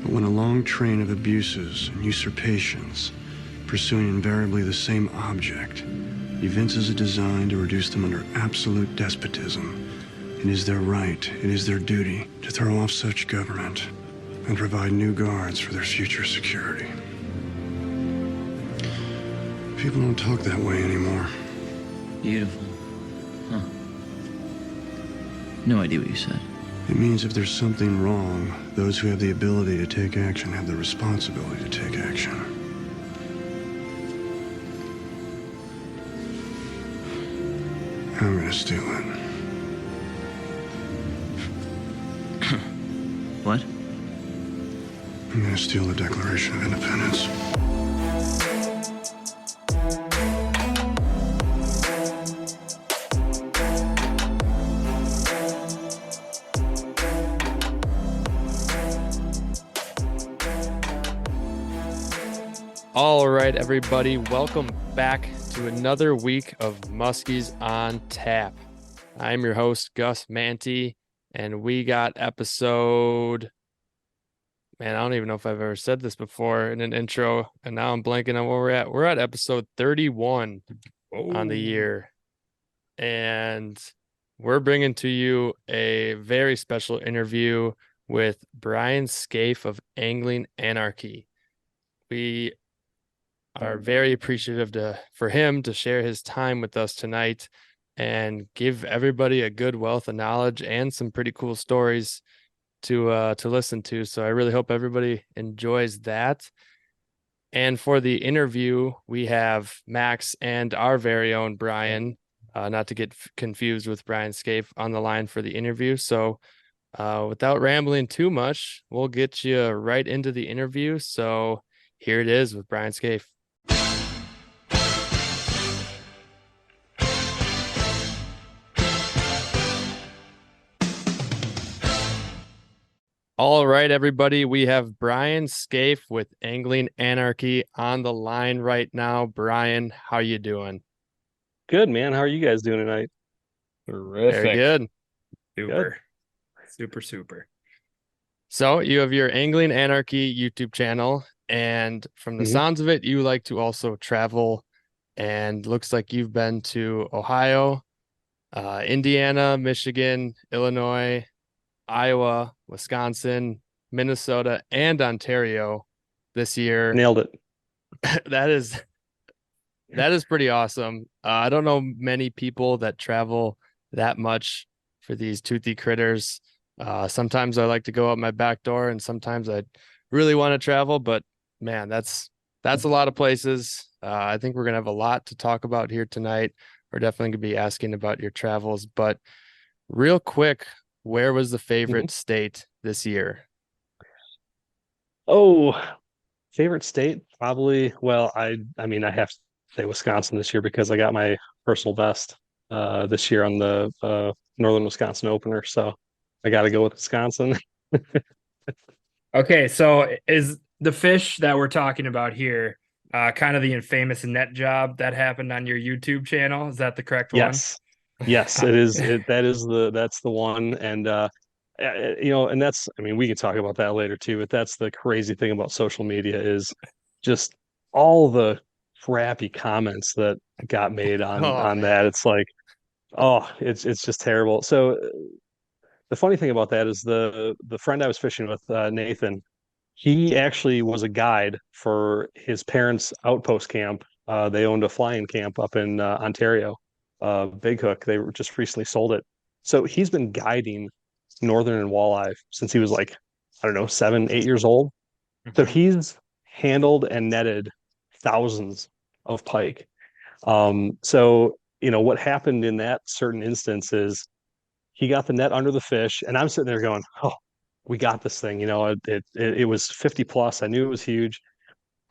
But when a long train of abuses and usurpations, pursuing invariably the same object, evinces a design to reduce them under absolute despotism, it is their right, it is their duty to throw off such government and provide new guards for their future security. People don't talk that way anymore. Beautiful. Huh. No idea what you said. It means if there's something wrong, those who have the ability to take action have the responsibility to take action. I'm gonna steal it. What? I'm gonna steal the Declaration of Independence. All right, everybody, welcome back to another week of Muskies on Tap. I'm your host, Gus Manti, and we got episode... Man, I don't even know if I've ever said this before in an intro, and now I'm blanking on where we're at. We're at episode 31 on the year, and we're bringing to you a very special interview with Brian Skaife of Angling Anarchy. We are very appreciative for him to share his time with us tonight and give everybody a good wealth of knowledge and some pretty cool stories to listen to. So I really hope everybody enjoys that. And for the interview, we have Max and our very own Brian, not to get confused with Brian Skaife, on the line for the interview. So without rambling too much, we'll get you right into the interview. So here it is with Brian Skaife. All right, everybody, we have Brian Skaife with Angling Anarchy on the line right now. Brian, how you doing? Good, man. How are you guys doing tonight? Very good. Super. Super. So you have your Angling Anarchy YouTube channel, and from the sounds of it, you like to also travel, and looks like you've been to Ohio, Indiana, Michigan, Illinois, Iowa, Wisconsin, Minnesota, and Ontario this year. Nailed it. That is pretty awesome. I don't know many people that travel that much for these toothy critters. Sometimes I like to go out my back door, and sometimes I really want to travel, but man, that's a lot of places. I think we're gonna have a lot to talk about here tonight. We're definitely gonna be asking about your travels, but real quick, where was the favorite state this year? Oh, favorite state? Probably. Well, I mean, I have to say Wisconsin this year because I got my personal best this year on the Northern Wisconsin opener. So I got to go with Wisconsin. Okay, so is the fish that we're talking about here kind of the infamous net job that happened on your YouTube channel? Is that the correct one? Yes, it is. That's the one. And and that's, I mean, we can talk about that later too, but that's the crazy thing about social media is just all the crappy comments that got made on that. It's like, oh, it's just terrible. So the funny thing about that is the friend I was fishing with, Nathan, he actually was a guide for his parents' outpost camp. They owned a flying camp up in Ontario, Big Hook. They just recently sold it. So he's been guiding northern and walleye since he was like, I don't know, 7, 8 years old. So he's handled and netted thousands of pike. So, what happened in that certain instance is he got the net under the fish, and I'm sitting there going, oh, we got this thing. It was 50 plus. I knew it was huge.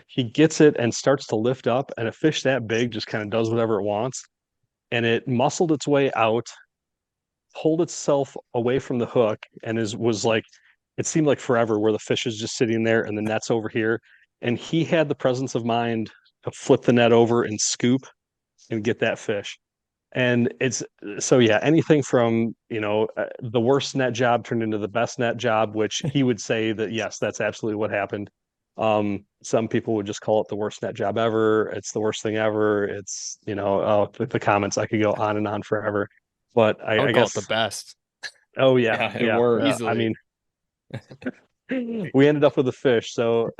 He gets it and starts to lift up, and a fish that big just kind of does whatever it wants. And it muscled its way out, pulled itself away from the hook, and was like, it seemed like forever where the fish is just sitting there and the net's over here. And he had the presence of mind to flip the net over and scoop and get that fish. And it's so yeah, anything from the worst net job turned into the best net job, which he would say that yes, that's absolutely what happened. Some people would just call it the worst net job ever. It's the worst thing ever. It's oh, the comments, I could go on and on forever. But I would I call guess it the best. oh yeah, Yeah, it yeah. worked. Easily. I mean, we ended up with a fish. So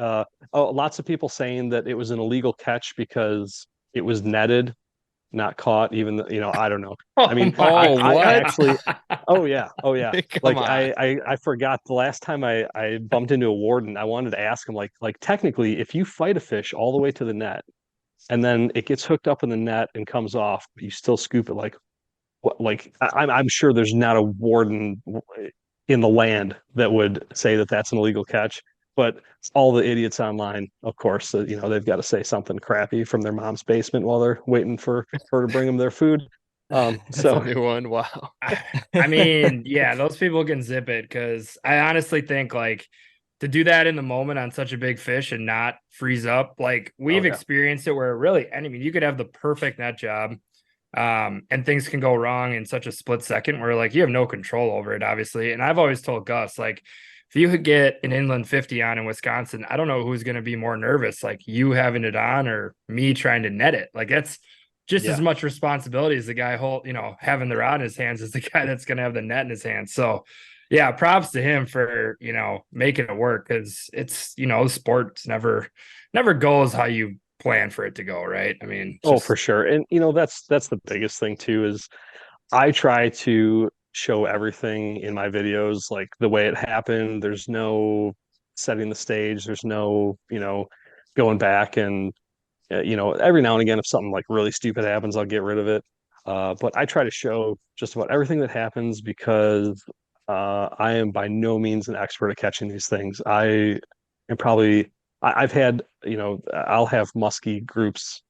lots of people saying that it was an illegal catch because it was netted, not caught, even I don't know. I mean, I actually, oh yeah. Come on. I forgot the last time I bumped into a warden, I wanted to ask him like technically, if you fight a fish all the way to the net and then it gets hooked up in the net and comes off, but you still scoop it, like what, like I'm sure there's not a warden in the land that would say that that's an illegal catch. But all the idiots online, of course, they've got to say something crappy from their mom's basement while they're waiting for her to bring them their food. That's So a new one. Wow. I mean, yeah, those people can zip it because I honestly think like to do that in the moment on such a big fish and not freeze up, like we've yeah. experienced it where really, I mean, you could have the perfect net job, and things can go wrong in such a split second where like you have no control over it, obviously. And I've always told Gus, like, if you could get an inland 50 on in Wisconsin, I don't know who's going to be more nervous, like you having it on or me trying to net it. Like that's just as much responsibility as the guy having the rod in his hands as the guy that's going to have the net in his hands. So yeah, props to him for, making it work. Cause it's, sports never goes how you plan for it to go. Right. I mean, for sure. And that's the biggest thing too, is I try to show everything in my videos, like the way it happened. There's no setting the stage. There's no, going back and, every now and again, if something like really stupid happens, I'll get rid of it. But I try to show just about everything that happens because I am by no means an expert at catching these things. I am probably, I've had, I'll have musky groups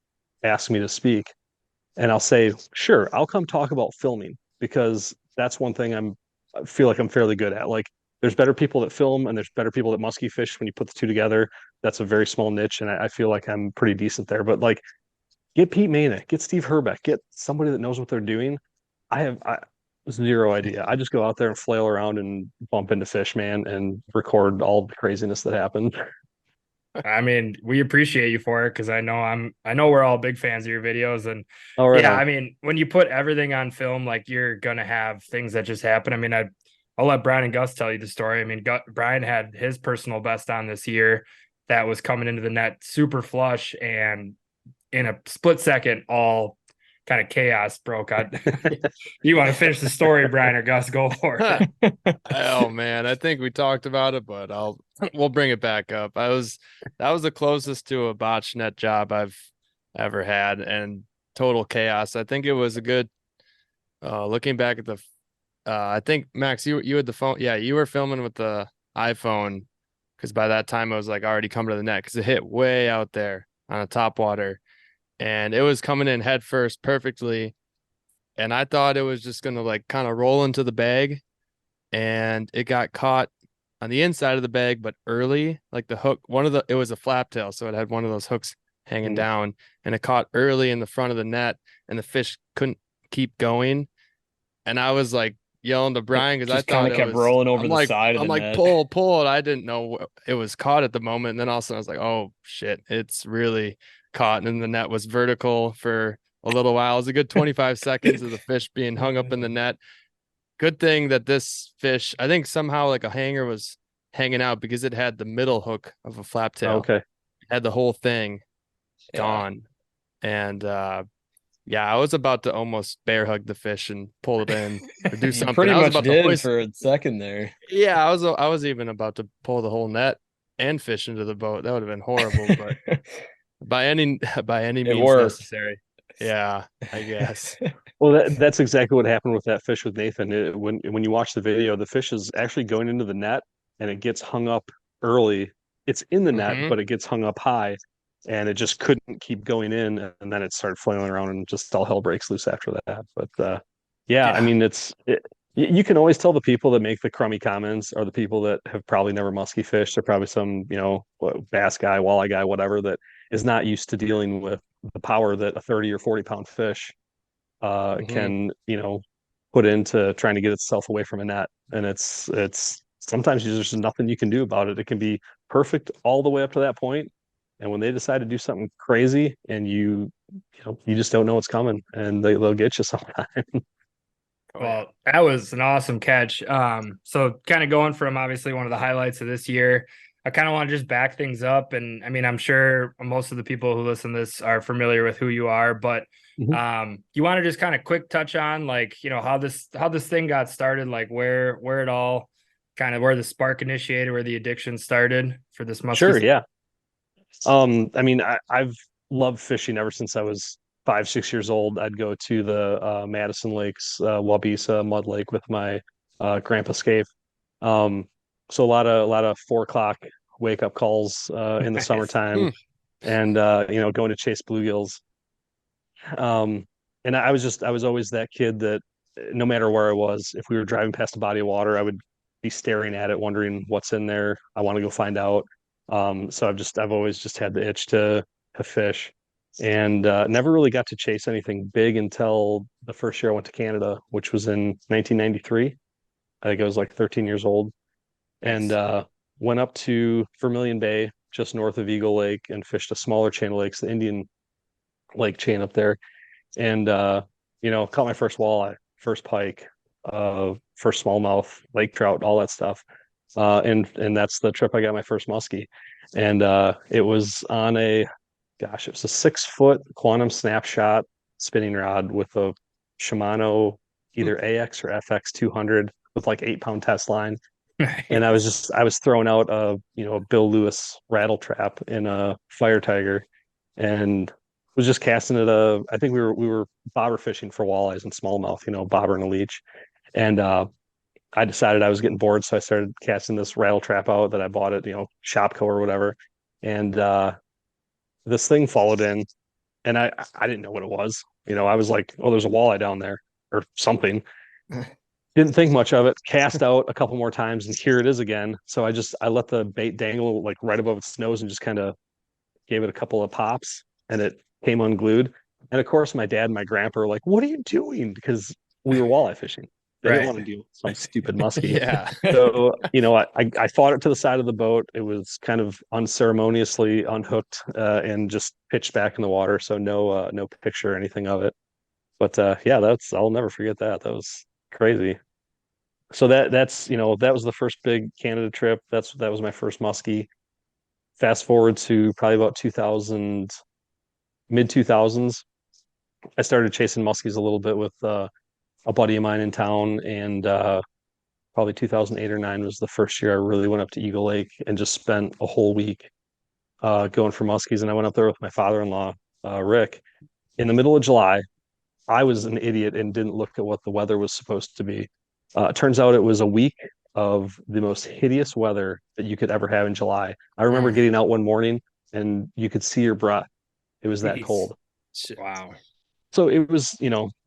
ask me to speak, and I'll say, sure, I'll come talk about filming because that's one thing I feel like I'm fairly good at. Like, there's better people that film and there's better people that musky fish. When you put the two together, that's a very small niche, and I feel like I'm pretty decent there. But like, get Pete Manick, get Steve Herbeck, get somebody that knows what they're doing. I have zero idea. I just go out there and flail around and bump into fish, man, and record all the craziness that happened. I mean, we appreciate you for it because I know we're all big fans of your videos. And I mean, when you put everything on film, like you're gonna have things that just happen. I mean, I'll let Brian and Gus tell you the story. I mean, Brian had his personal best on this year that was coming into the net super flush, and in a split second, all kind of chaos broke out. You want to finish the story, Brian or Gus? Go for it. Oh man, I think we talked about it, but we'll bring it back up. That was the closest to a botch net job I've ever had, and total chaos. I think it was a good looking back at the I think Max, you had the phone. Yeah, you were filming with the iPhone because by that time it was like already coming to the net because it hit way out there on a top water, and it was coming in head first perfectly. And I thought it was just gonna like kind of roll into the bag, and it got caught on the inside of the bag, but early, like the hook. It was a flap tail, so it had one of those hooks hanging down, and it caught early in the front of the net, and the fish couldn't keep going. And I was like yelling to Brian because I thought it kept rolling over the side of the net. I'm like, pull it. I didn't know it was caught at the moment. And then all of a sudden I was like, oh shit, it's really caught. And then the net was vertical for a little while. It was a good 25 seconds of the fish being hung up in the net. Good thing that this fish, I think somehow like a hanger was hanging out because it had the middle hook of a flap tail. Okay. It had the whole thing gone. And I was about to almost bear hug the fish and pull it in or do something. Pretty I was much about did to hoist... for a second there. Yeah, I was even about to pull the whole net and fish into the boat. That would have been horrible, but by any means necessary. Yeah, I guess. Well, that's exactly what happened with that fish with Nathan. When you watch the video, the fish is actually going into the net and it gets hung up early. It's in the net, but it gets hung up high, and it just couldn't keep going in, and then it started flailing around, and just all hell breaks loose after that. But I mean, you can always tell the people that make the crummy comments are the people that have probably never musky fished. They're probably some bass guy, walleye guy, whatever, that is not used to dealing with the power that a 30 or 40 pound fish can, put into trying to get itself away from a net. And it's sometimes there's just nothing you can do about it. It can be perfect all the way up to that point, and when they decide to do something crazy, and you just don't know what's coming, and they'll get you sometime. Well, that was an awesome catch. So kind of going from obviously one of the highlights of this year, I kind of want to just back things up. And I mean, I'm sure most of the people who listen to this are familiar with who you are, but you want to just kind of quick touch on like, how this thing got started, like where it all kind of, where the spark initiated, where the addiction started for this musky. Sure, yeah. I mean, I've loved fishing ever since I was 5, 6 years old. I'd go to the Madison Lakes, Wabisa Mud Lake with my grandpa Skaife. So a lot of 4 o'clock wake up calls in the summertime, and going to chase bluegills. And I was always that kid that no matter where I was, if we were driving past a body of water, I would be staring at it, wondering what's in there. I want to go find out. So I've always just had the itch to fish, and never really got to chase anything big until the first year I went to Canada, which was in 1993. I think I was like 13 years old, and went up to Vermilion Bay, just north of Eagle Lake, and fished a smaller chain of lakes, the Indian Lake chain up there, and caught my first walleye, first pike, first smallmouth, lake trout, all that stuff. And that's the trip I got my first muskie. And it was on it was a 6-foot quantum snapshot spinning rod with a Shimano either AX or FX 200 with like 8-pound test line. And I was throwing out a Bill Lewis rattle trap in a Fire Tiger, and was just casting it. I think we were bobber fishing for walleyes and smallmouth, bobber and a leech. And I decided I was getting bored, so I started casting this rattle trap out that I bought at Shopco or whatever. And this thing followed in, and I didn't know what it was. I was like, oh, there's a walleye down there or something. Didn't think much of it. Cast out a couple more times, and here it is again. So I let the bait dangle like right above its nose and just kind of gave it a couple of pops, and it came unglued. And of course, my dad and my grandpa were like, "What are you doing?" Because we were walleye fishing. They didn't want to deal with some stupid muskie. Yeah. So, I fought it to the side of the boat. It was kind of unceremoniously unhooked and just pitched back in the water. So no picture or anything of it. But I'll never forget that. That was crazy. So that was the first big Canada trip. That was my first muskie. Fast forward to probably about 2000, mid 2000s. I started chasing muskies a little bit with a buddy of mine in town, and probably 2008 or 9 was the first year I really went up to Eagle Lake and just spent a whole week going for muskies. And I went up there with my father-in-law, Rick, in the middle of July. I was an idiot and didn't look at what the weather was supposed to be. It turns out it was a week of the most hideous weather that you could ever have in July. I remember getting out one morning and you could see your breath. It was that cold. Wow. So it was,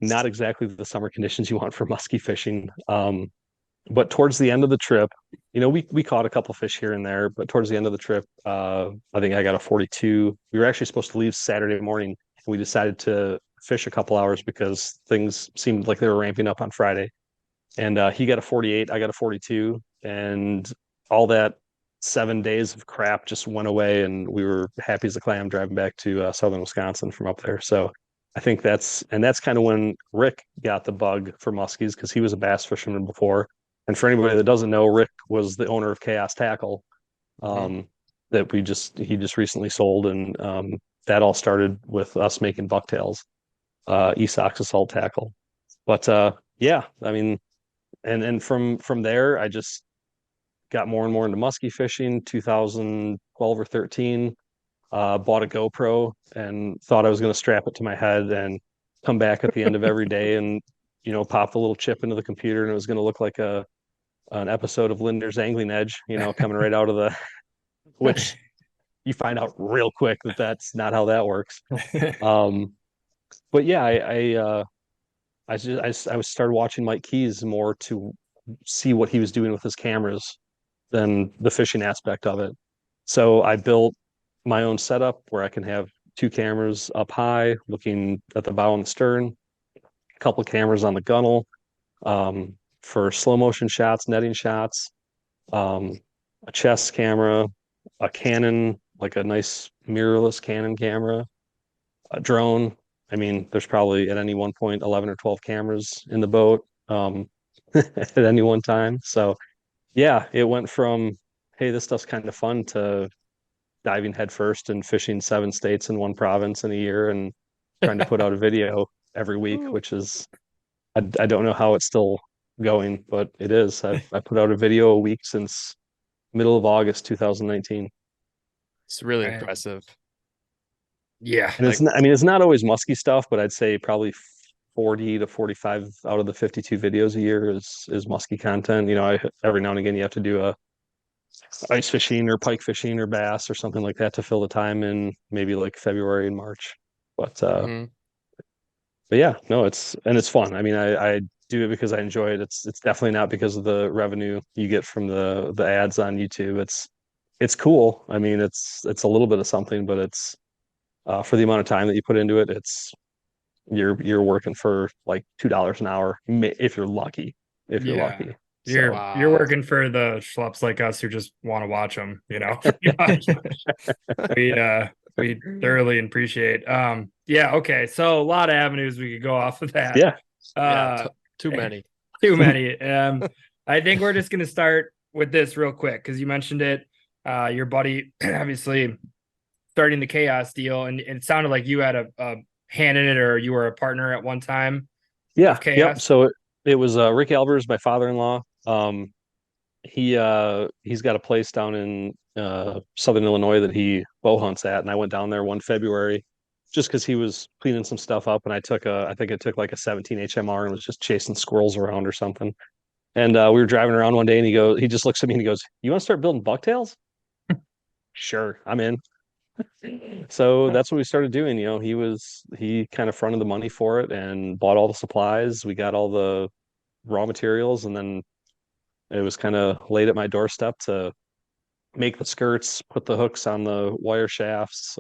not exactly the summer conditions you want for muskie fishing. But towards the end of the trip, we caught a couple fish here and there, but towards the end of the trip, I think I got a 42. We were actually supposed to leave Saturday morning, and we decided to fish a couple hours because things seemed like they were ramping up on Friday. And he got a 48, I got a 42, and all that 7 days of crap just went away, and we were happy as a clam driving back to southern Wisconsin from up there. So I think that's kind of when Rick got the bug for muskies, because he was a bass fisherman before. And for anybody that doesn't know, Rick was the owner of Chaos Tackle, that he just recently sold, and that all started with us making bucktails, Esox assault tackle. But I mean, and from there, I just got more and more into muskie fishing. 2012 or 13, bought a GoPro and thought I was going to strap it to my head and come back at the end of every day and pop the little chip into the computer, and it was going to look like an episode of Linder's Angling Edge, coming right out of the, which you find out real quick that that's not how that works. But yeah, I started watching Mike Keys more to see what he was doing with his cameras than the fishing aspect of it. So I built my own setup where I can have 2 cameras up high looking at the bow and the stern. a couple cameras on the gunnel, for slow motion shots, netting shots, a chest camera, a Canon, like a nice mirrorless Canon camera, a drone. I mean, there's probably at any one point 11 or 12 cameras in the boat, at any one time. So yeah, it went from, hey, this stuff's kind of fun, to diving headfirst and fishing 7 states in one province in a year and trying to put out a video every week, which is, I don't know how it's still going, but it is. I put out a video a week since middle of August 2019. It's really Man. impressive. Yeah. And it's not, I mean, it's not always musky stuff, but I'd say probably 40 to 45 out of the 52 videos a year is musky content. You know, every now and again you have to do a ice fishing or pike fishing or bass or something like that to fill the time in maybe like February and March. But but yeah, no, it's fun. I mean, I do it because I enjoy it. It's definitely not because of the revenue you get from the ads on YouTube. It's cool. I mean, it's a little bit of something, but it's for the amount of time that you put into it, you're working for like $2 an hour if you're lucky. If you're lucky. You're working for the schleps like us who just want to watch them, you know. we thoroughly appreciate. Yeah, okay. So a lot of avenues we could go off of that. Yeah. Too many. Too many. I think we're just gonna start with this real quick because you mentioned it. Your buddy obviously starting the Chaos deal, and it sounded like you had a hand in it, or you were a partner at one time. Yeah. Yep. So it was Rick Albers, my father-in-law. He's got a place down in Southern Illinois that he bow hunts at, and I went down there one February just because he was cleaning some stuff up, and I think I took like a 17 HMR and was just chasing squirrels around or something. And we were driving around one day, and he just looks at me and he goes, "You want to start building bucktails?" Sure, I'm in. So that's what we started doing. You know, he kind of fronted the money for it and bought all the supplies. We got all the raw materials, and then it was kind of laid at my doorstep to make the skirts, put the hooks on the wire shafts.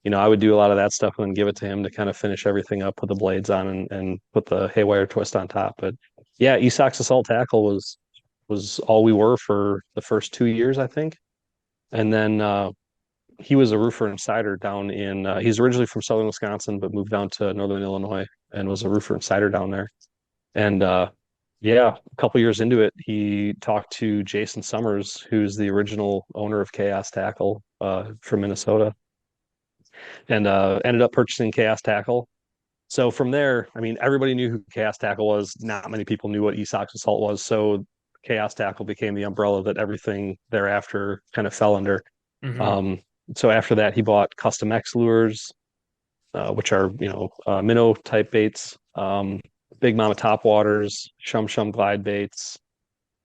You know, I would do a lot of that stuff and then give it to him to kind of finish everything up, put the blades on, and put the haywire twist on top. But yeah, Esox Assault Tackle was all we were for the first 2 years, I think. And then he was a roofer and cider down in he's originally from southern Wisconsin, but moved down to northern Illinois and was a roofer and cider down there. And yeah, a couple years into it, he talked to Jason Summers, who's the original owner of Chaos Tackle from Minnesota, and ended up purchasing Chaos Tackle. So from there, I mean, everybody knew who Chaos Tackle was. Not many people knew what Esox Assault was. So Chaos Tackle became the umbrella that everything thereafter kind of fell under. So after that, he bought Custom X lures, which are, you know, minnow type baits, Big Mama top waters, Shum Shum glide baits.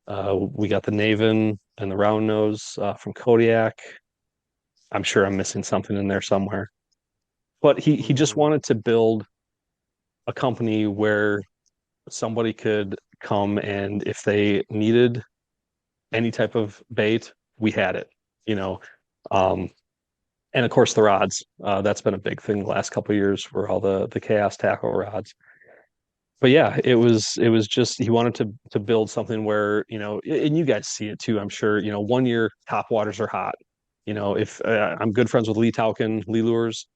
We got the Naven and the round nose from Kodiak. I'm sure I'm missing something in there somewhere. But he just wanted to build a company where somebody could come, and if they needed any type of bait, we had it, you know. And of course the rods. That's been a big thing the last couple of years, were all the Chaos Tackle rods. But yeah, it was just, he wanted to build something where, you know, and you guys see it too, I'm sure, you know, 1 year top waters are hot. You know, if I'm good friends with Lee Tauken, Lee Lures,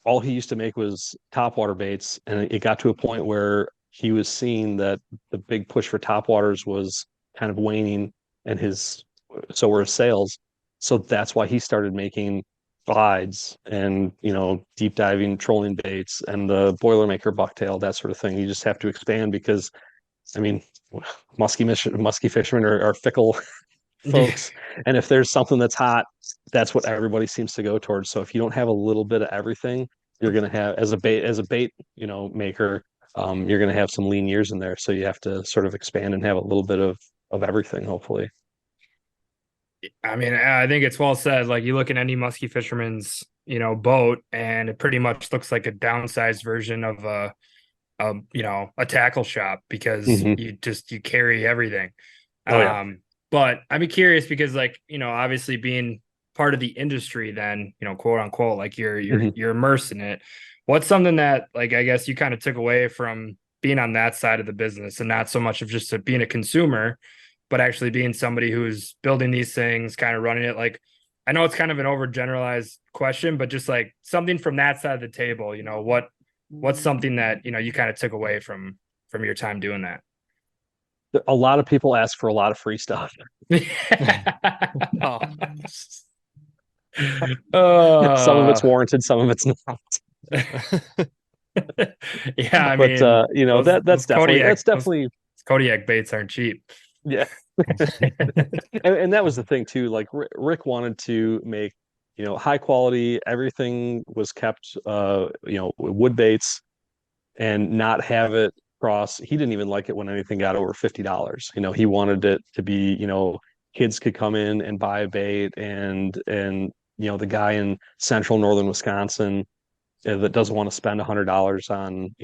all he used to make was top water baits, and it got to a point where he was seeing that the big push for top waters was kind of waning, and so were his sales. So that's why he started making glides and, you know, deep diving trolling baits and the Boilermaker bucktail, that sort of thing. You just have to expand because, I mean, musky fishermen are fickle folks, and if there's something that's hot, that's what everybody seems to go towards. So if you don't have a little bit of everything, you're gonna have, as a bait, you know, maker, you're gonna have some lean years in there. So you have to sort of expand and have a little bit of everything, hopefully. I mean, I think it's well said. Like, you look at any musky fisherman's, you know, boat, and it pretty much looks like a downsized version of you know, a tackle shop, because you carry everything. Oh, yeah. But I'd be curious because, like, you know, obviously being part of the industry, then, you know, quote unquote, like you're immersed in it. What's something that, like, I guess you kind of took away from being on that side of the business and not so much of just being a consumer, but actually being somebody who's building these things, kind of running it? Like, I know it's kind of an overgeneralized question, but just like something from that side of the table, what's something that, you kind of took away from your time doing that? A lot of people ask for a lot of free stuff. Oh. Some of it's warranted, some of it's not. Yeah, I But mean, that's definitely Kodiak baits aren't cheap. Yeah. And that was the thing too. Like Rick wanted to make, high quality, everything was kept, wood baits, and not have it cross. He didn't even like it when anything got over $50. He wanted it to be, kids could come in and buy a bait, and the guy in central northern Wisconsin that doesn't want to spend $100 on,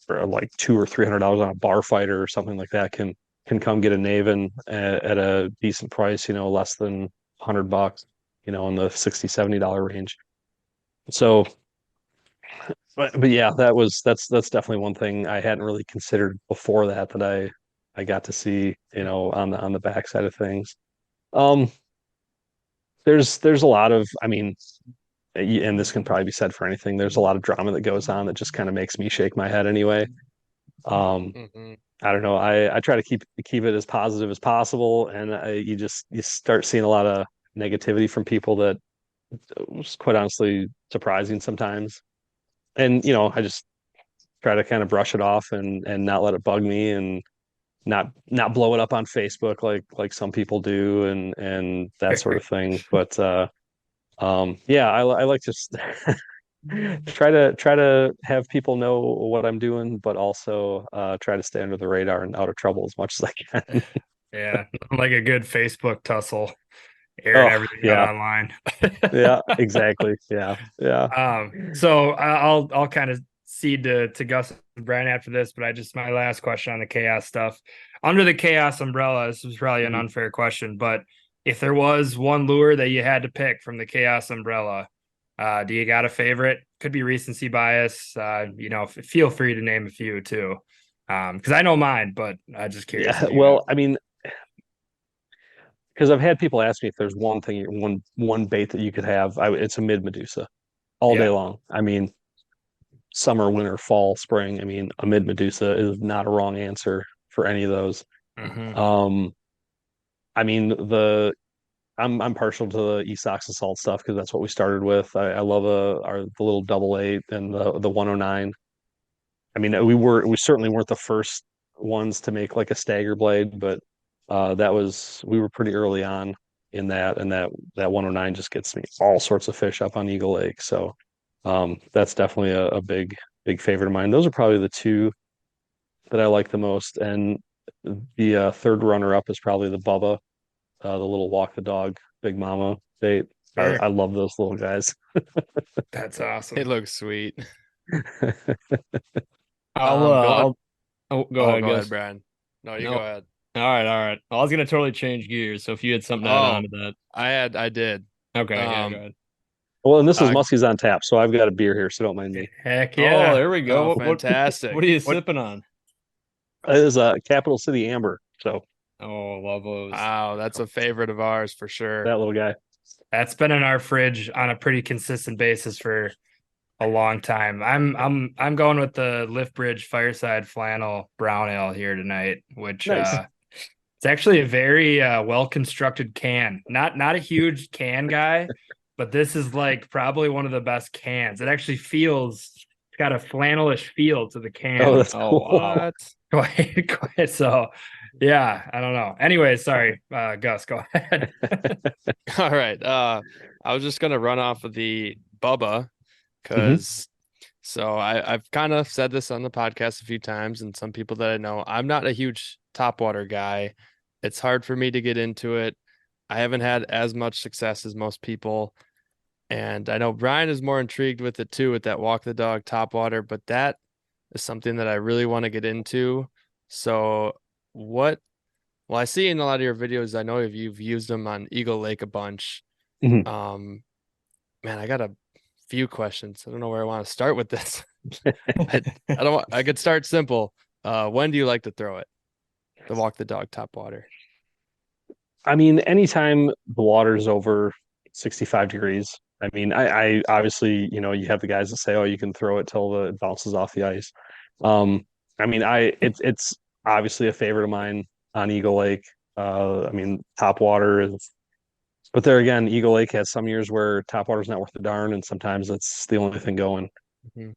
or like $200 or $300 on a bar fighter or something like that can come get a Naven at a decent price, less than $100, in the $60-$70 range. So, but yeah, that's definitely one thing I hadn't really considered before that I got to see, on the backside of things. Um, there's a lot of, I mean, and this can probably be said for anything. There's a lot of drama that goes on that just kind of makes me shake my head anyway. Mm-hmm. I don't know. I try to keep it as positive as possible, and you start seeing a lot of negativity from people that was quite honestly surprising sometimes. And I just try to kind of brush it off and not let it bug me, and not blow it up on Facebook like some people do, and that sort of thing. But yeah, I like to try to have people know what I'm doing, but also try to stay under the radar and out of trouble as much as I can. Yeah, like a good Facebook tussle, airing everything out online. Yeah, exactly. Yeah. So I'll kind of cede to Gus and Brian after this, but my last question on the chaos stuff. Under the chaos umbrella, this was probably an unfair question, but if there was one lure that you had to pick from the chaos umbrella, do you got a favorite? Could be recency bias. Feel free to name a few too. Because I know mine, but I'm just curious. Yeah. Well, I mean, because I've had people ask me if there's one bait that you could have, it's a mid Medusa all day long. I mean, summer, winter, fall, spring. I mean, a mid Medusa is not a wrong answer for any of those. Mm-hmm. I mean, I'm partial to the Esox Assault stuff because that's what we started with. I love the little 88 and the 109. I mean, we certainly weren't the first ones to make like a stagger blade, but we were pretty early on in that, and that 109 just gets me all sorts of fish up on Eagle Lake. So that's definitely a big favorite of mine. Those are probably the two that I like the most, and the third runner up is probably the Bubba, the little walk the dog Big Mama bait. Sure. I love those little guys. That's awesome. It looks sweet. Go Go ahead, Brian. No, you go ahead. All right. I was gonna totally change gears, so if you had something to add on to that. I did. Okay, yeah, go ahead. Well, and this is Muskies on Tap, so I've got a beer here, so don't mind me. Heck yeah. Oh, there we go. Fantastic. What are you sipping on? It is a Capital City Amber. So love those. Wow, that's a favorite of ours for sure. That little guy. That's been in our fridge on a pretty consistent basis for a long time. I'm going with the Lift Bridge Fireside Flannel Brown Ale here tonight, which nice. It's actually a very well constructed can. Not a huge can guy, but this is like probably one of the best cans. It actually it's got a flannelish feel to the can. Oh, that's cool. What? Quite. So yeah, I don't know. Anyway, sorry, Gus, go ahead. All right. I was just gonna run off of the Bubba because so I've kind of said this on the podcast a few times, and some people that I know, I'm not a huge topwater guy. It's hard for me to get into it. I haven't had as much success as most people. And I know Brian is more intrigued with it too, with that walk the dog topwater, but that is something that I really want to get into. So I see in a lot of your videos, I know you've used them on Eagle Lake a bunch. Mm-hmm. Man, I gotta few questions. I don't know where I want to start with this. I could start simple. When do you like to throw it? The walk the dog top water. I mean, anytime the water's over 65 degrees. I mean, I obviously, you have the guys that say, oh, you can throw it till it bounces off the ice. Um, I mean, it's obviously a favorite of mine on Eagle Lake. I mean, top water is, but there again, Eagle Lake has some years where top water's not worth a darn, and sometimes it's the only thing going. Mhm.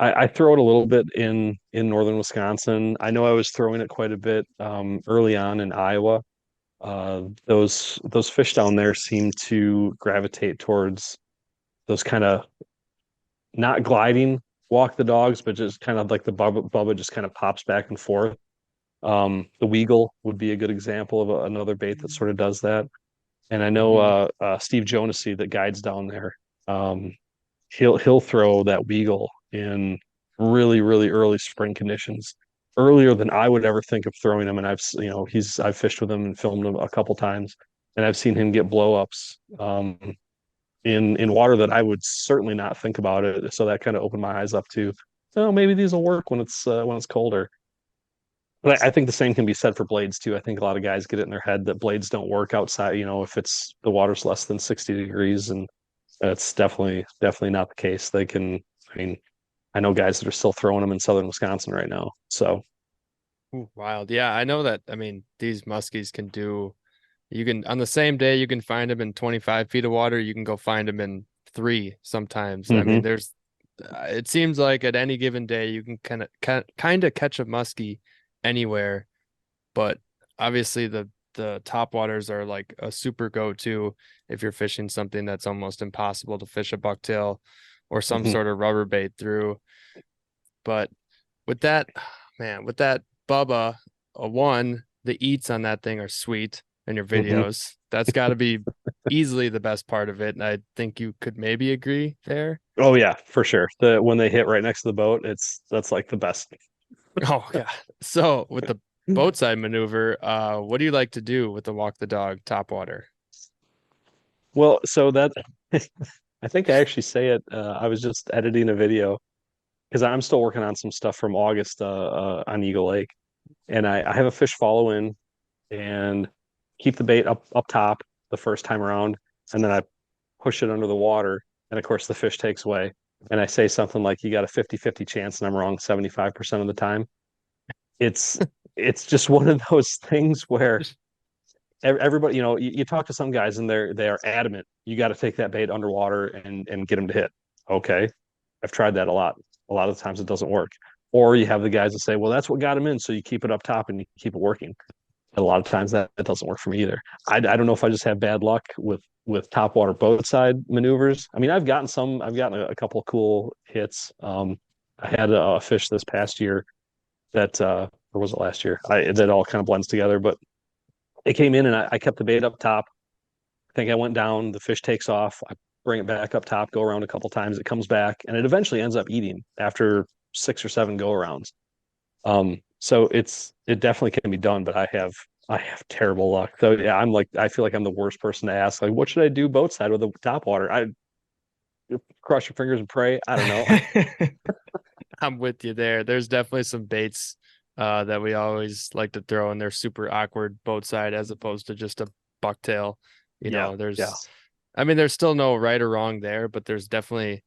I throw it a little bit in northern Wisconsin. I know I was throwing it quite a bit early on in Iowa. Those fish down there seem to gravitate towards those kind of not gliding walk the dogs, but just kind of like the bubba just kind of pops back and forth. The Weagle would be a good example of another bait that sort of does that. And I know Steve Jonasy that guides down there. Um, he'll throw that Weagle in really, really early spring conditions, earlier than I would ever think of throwing him. And I've fished with him and filmed him a couple times, and I've seen him get blow ups in water that I would certainly not think about it. So that kind of opened my eyes up to, oh, maybe these will work when it's colder. But I think the same can be said for blades too. I think a lot of guys get it in their head that blades don't work outside, if it's the water's less than 60 degrees, and that's definitely not the case. They can, I mean, I know guys that are still throwing them in southern Wisconsin right now. So Ooh, wild. Yeah, I know that. I mean, these muskies can do, you can, on the same day, you can find them in 25 feet of water. You can go find them in 3 sometimes. I mean, mhm. it seems like at any given day, you can kind of catch a muskie anywhere, but obviously the top waters are like a super go-to if you're fishing something that's almost impossible to fish a bucktail or some Mhm. sort of rubber bait through. But with that, man, with that Bubba, the eats on that thing are sweet in your Mhm. videos. That's got to be easily the best part of it. And I think you could maybe agree there. Oh yeah, for sure. When they hit right next to the boat, that's like the best. Oh, yeah. So with the boat side maneuver, what do you like to do with the walk the dog top water? Well, so that I think I actually say it. I was just editing a video because I'm still working on some stuff from August on Eagle Lake, and I have a fish follow in and keep the bait up top the first time around, and then I push it under the water, and of course the fish takes away. And I say something like, "You got a 50-50 chance," and I'm wrong 75% of the time. It's it's just one of those things where everybody, you talk to some guys and they are adamant. You got to take that bait underwater and get them to hit. Okay, I've tried that a lot. A lot of the times it doesn't work. Or you have the guys that say, well, that's what got him in, so you keep it up top and you keep it working. And a lot of times that doesn't work for me either. I don't know if I just have bad luck with top water boat side maneuvers. I mean, I've gotten a couple of cool hits. I had a fish this past year that or was it last year? That all kind of blends together, but it came in and I kept the bait up top. I think I went down, the fish takes off. I bring it back up top, go around a couple times. It comes back and it eventually ends up eating after 6 or 7 go arounds. So it definitely can be done, but I have terrible luck. So yeah, I feel like I'm the worst person to ask. Like, what should I do boat side with the top water? I cross your fingers and pray. I don't know. I'm with you there. There's definitely some baits that we always like to throw, and they're super awkward boat side as opposed to just a bucktail. Yeah, yeah. I mean, there's still no right or wrong there, but there's definitely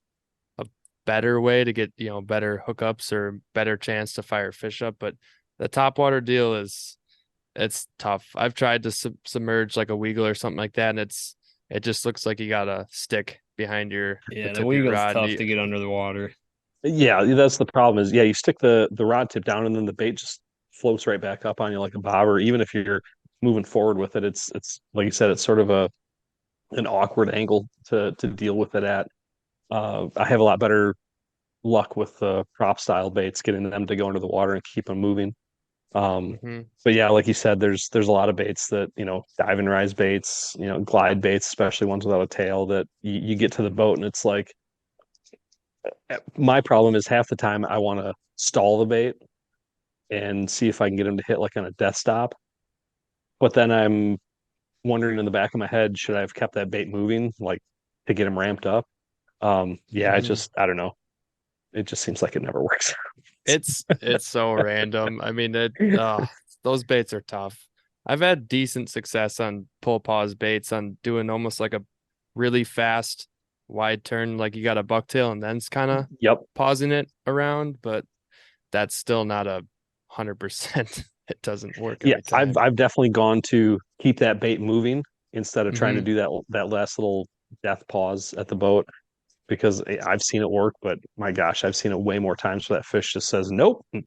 a better way to get, better hookups or better chance to fire fish up. But the top water deal it's tough. I've tried to submerge like a Weagle or something like that, and it just looks like you got a stick behind the Yeah, the tip of your Weagle's rod. tough to get under the water. Yeah, that's the problem is, yeah, you stick the rod tip down and then the bait just floats right back up on you like a bobber. Even if you're moving forward with it, it's like you said, it's sort of an awkward angle to deal with it at. I have a lot better luck with the prop style baits, getting them to go into the water and keep them moving. Mhm. But yeah, like you said, there's a lot of baits that, dive and rise baits, glide baits, especially ones without a tail that you get to the boat and it's like my problem is half the time I want to stall the bait and see if I can get him to hit like on a death stop. But then I'm wondering in the back of my head, should I have kept that bait moving, like to get him ramped up? Yeah, Mhm. I don't know. It just seems like it never works. It's so random. I mean, those baits are tough. I've had decent success on pull pause baits on doing almost like a really fast wide turn, like you got a bucktail and then's kind of Yep. pausing it around, but that's still not 100%. It doesn't work Yeah, every time. I've definitely gone to keep that bait moving instead of trying to Hmm. do that last little death pause at the boat because I've seen it work, but my gosh, I've seen it way more times where that fish just says nope, and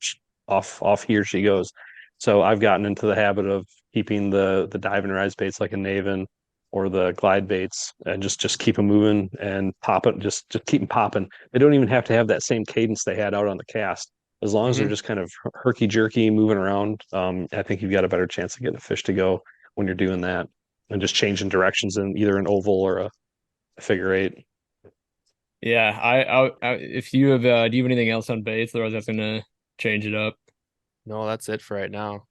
off here she goes. So I've gotten into the habit of keeping the dive and rise baits like a Naven or the glide baits and just keep them moving and pop it, just keep them popping. They don't even have to have that same cadence they had out on the cast. As long as they're Hmm. just kind of herky jerky moving around, I think you've got a better chance of getting a fish to go when you're doing that and just changing directions in either an oval or a figure eight. Yeah, if you have, do you have anything else on baits? Otherwise, that's gonna change it up. No, that's it for right now.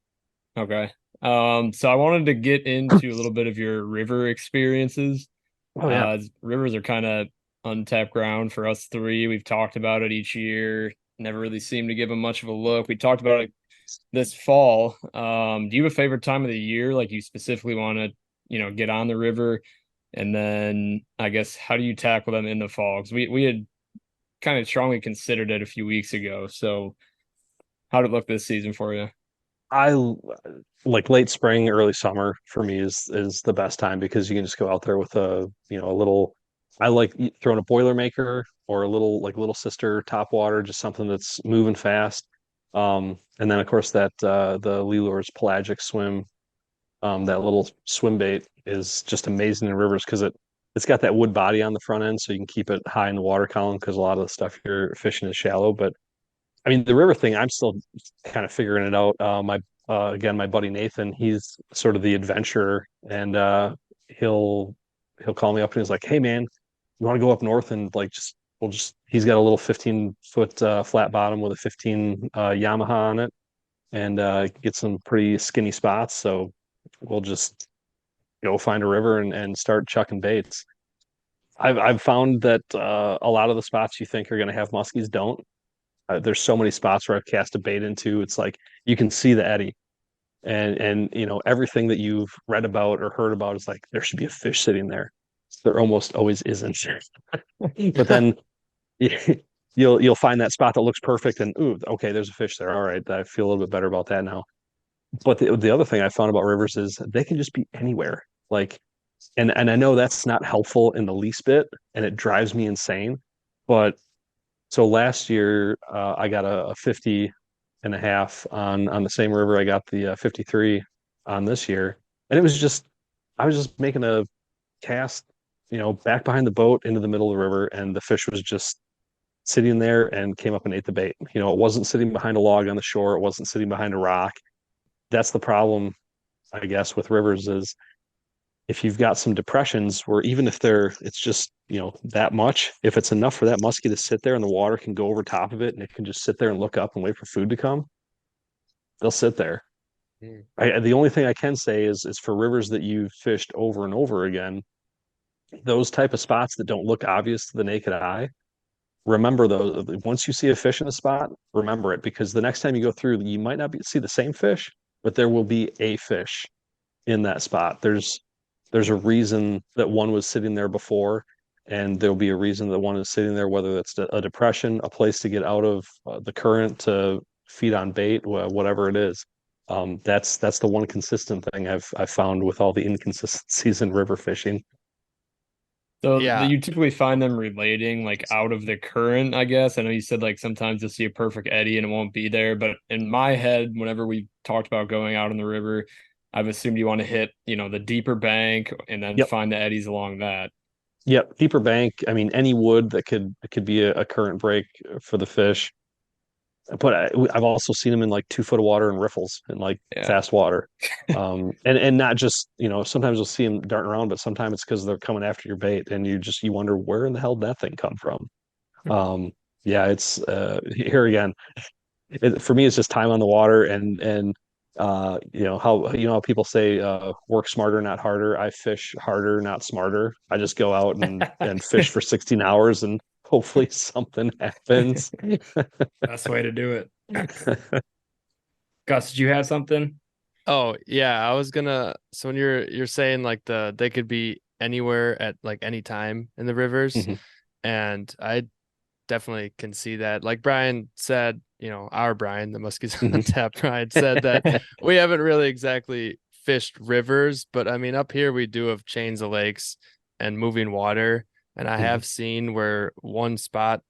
Okay. So I wanted to get into a little bit of your river experiences. Oh yeah. Rivers are kind of untapped ground for us three. We've talked about it each year. Never really seemed to give them much of a look. We talked about it this fall. Do you have a favorite time of the year? Like you specifically want to, get on the river? And then I guess how do you tackle them in the fall? Because we had kind of strongly considered it a few weeks ago. So how did it look this season for you? I like late spring, early summer for me is the best time because you can just go out there with a little. I like throwing a Boilermaker or a little sister top water, just something that's moving fast. And then of course that the Lelures pelagic swim, that little swim bait is just amazing in rivers because it's got that wood body on the front end, so you can keep it high in the water column because a lot of the stuff you're fishing is shallow. But I mean, the river thing, I'm still kind of figuring it out. My buddy Nathan, he's sort of the adventurer, and he'll he'll call me up and he's like, "Hey, man, you want to go up north and like just he's got a little 15-foot flat bottom with a 15 Yamaha on it, and get some pretty skinny spots. So we'll just go find a river and start chucking baits." I've found that a lot of the spots you think are going to have muskies don't. There's so many spots where I've cast a bait into. It's like you can see the eddy, and everything that you've read about or heard about is like there should be a fish sitting there. There almost always isn't. But then you'll find that spot that looks perfect, and ooh, okay, there's a fish there. All right, I feel a little bit better about that now. But the other thing I found about rivers is they can just be anywhere. Like, and I know that's not helpful in the least bit, and it drives me insane. But so last year, I got a 50 and a half on the same river I got the 53 on this year. And it was just, I was just making a cast, back behind the boat into the middle of the river, and the fish was just sitting there and came up and ate the bait. It wasn't sitting behind a log on the shore. It wasn't sitting behind a rock. That's the problem, I guess, with rivers is if you've got some depressions where even if it's just that much, if it's enough for that muskie to sit there and the water can go over top of it and it can just sit there and look up and wait for food to come, they'll sit there. Mm. The only thing I can say is for rivers that you've fished over and over again, those type of spots that don't look obvious to the naked eye, remember those. Once you see a fish in a spot, remember it because the next time you go through, you might not see the same fish, but there will be a fish in that spot. There's a reason that one was sitting there before, and there'll be a reason that one is sitting there, whether it's a depression, a place to get out of the current to feed on bait, whatever it is. That's the one consistent thing I've found with all the inconsistencies in river fishing. So Yeah. you typically find them relating like out of the current, I guess. I know you said like sometimes you'll see a perfect eddy and it won't be there, but in my head, whenever we talked about going out on the river, I've assumed you want to hit, the deeper bank and then Yep. find the eddies along that. Yep. Deeper bank. I mean, any wood that could be a current break for the fish. But I've also seen them in like 2 foot of water and riffles and like Yeah. fast water. And not just, sometimes you'll see them darting around, but sometimes it's because they're coming after your bait and you wonder where in the hell did that thing come from? Yeah, it's here again. For me, it's just time on the water and how people say work smarter, not harder. I fish harder, not smarter. I just go out and fish for 16 hours and hopefully something happens. Best way to do it. Gus, did you have something? Oh, yeah, I was gonna so when you're saying like they could be anywhere at like any time in the rivers, Mhm. and I definitely can see that. Like Brian said, our Brian, the Muskies on Mhm. Tap Brian said that we haven't really exactly fished rivers, but I mean up here we do have chains of lakes and moving water. And I Mhm. have seen where one spot,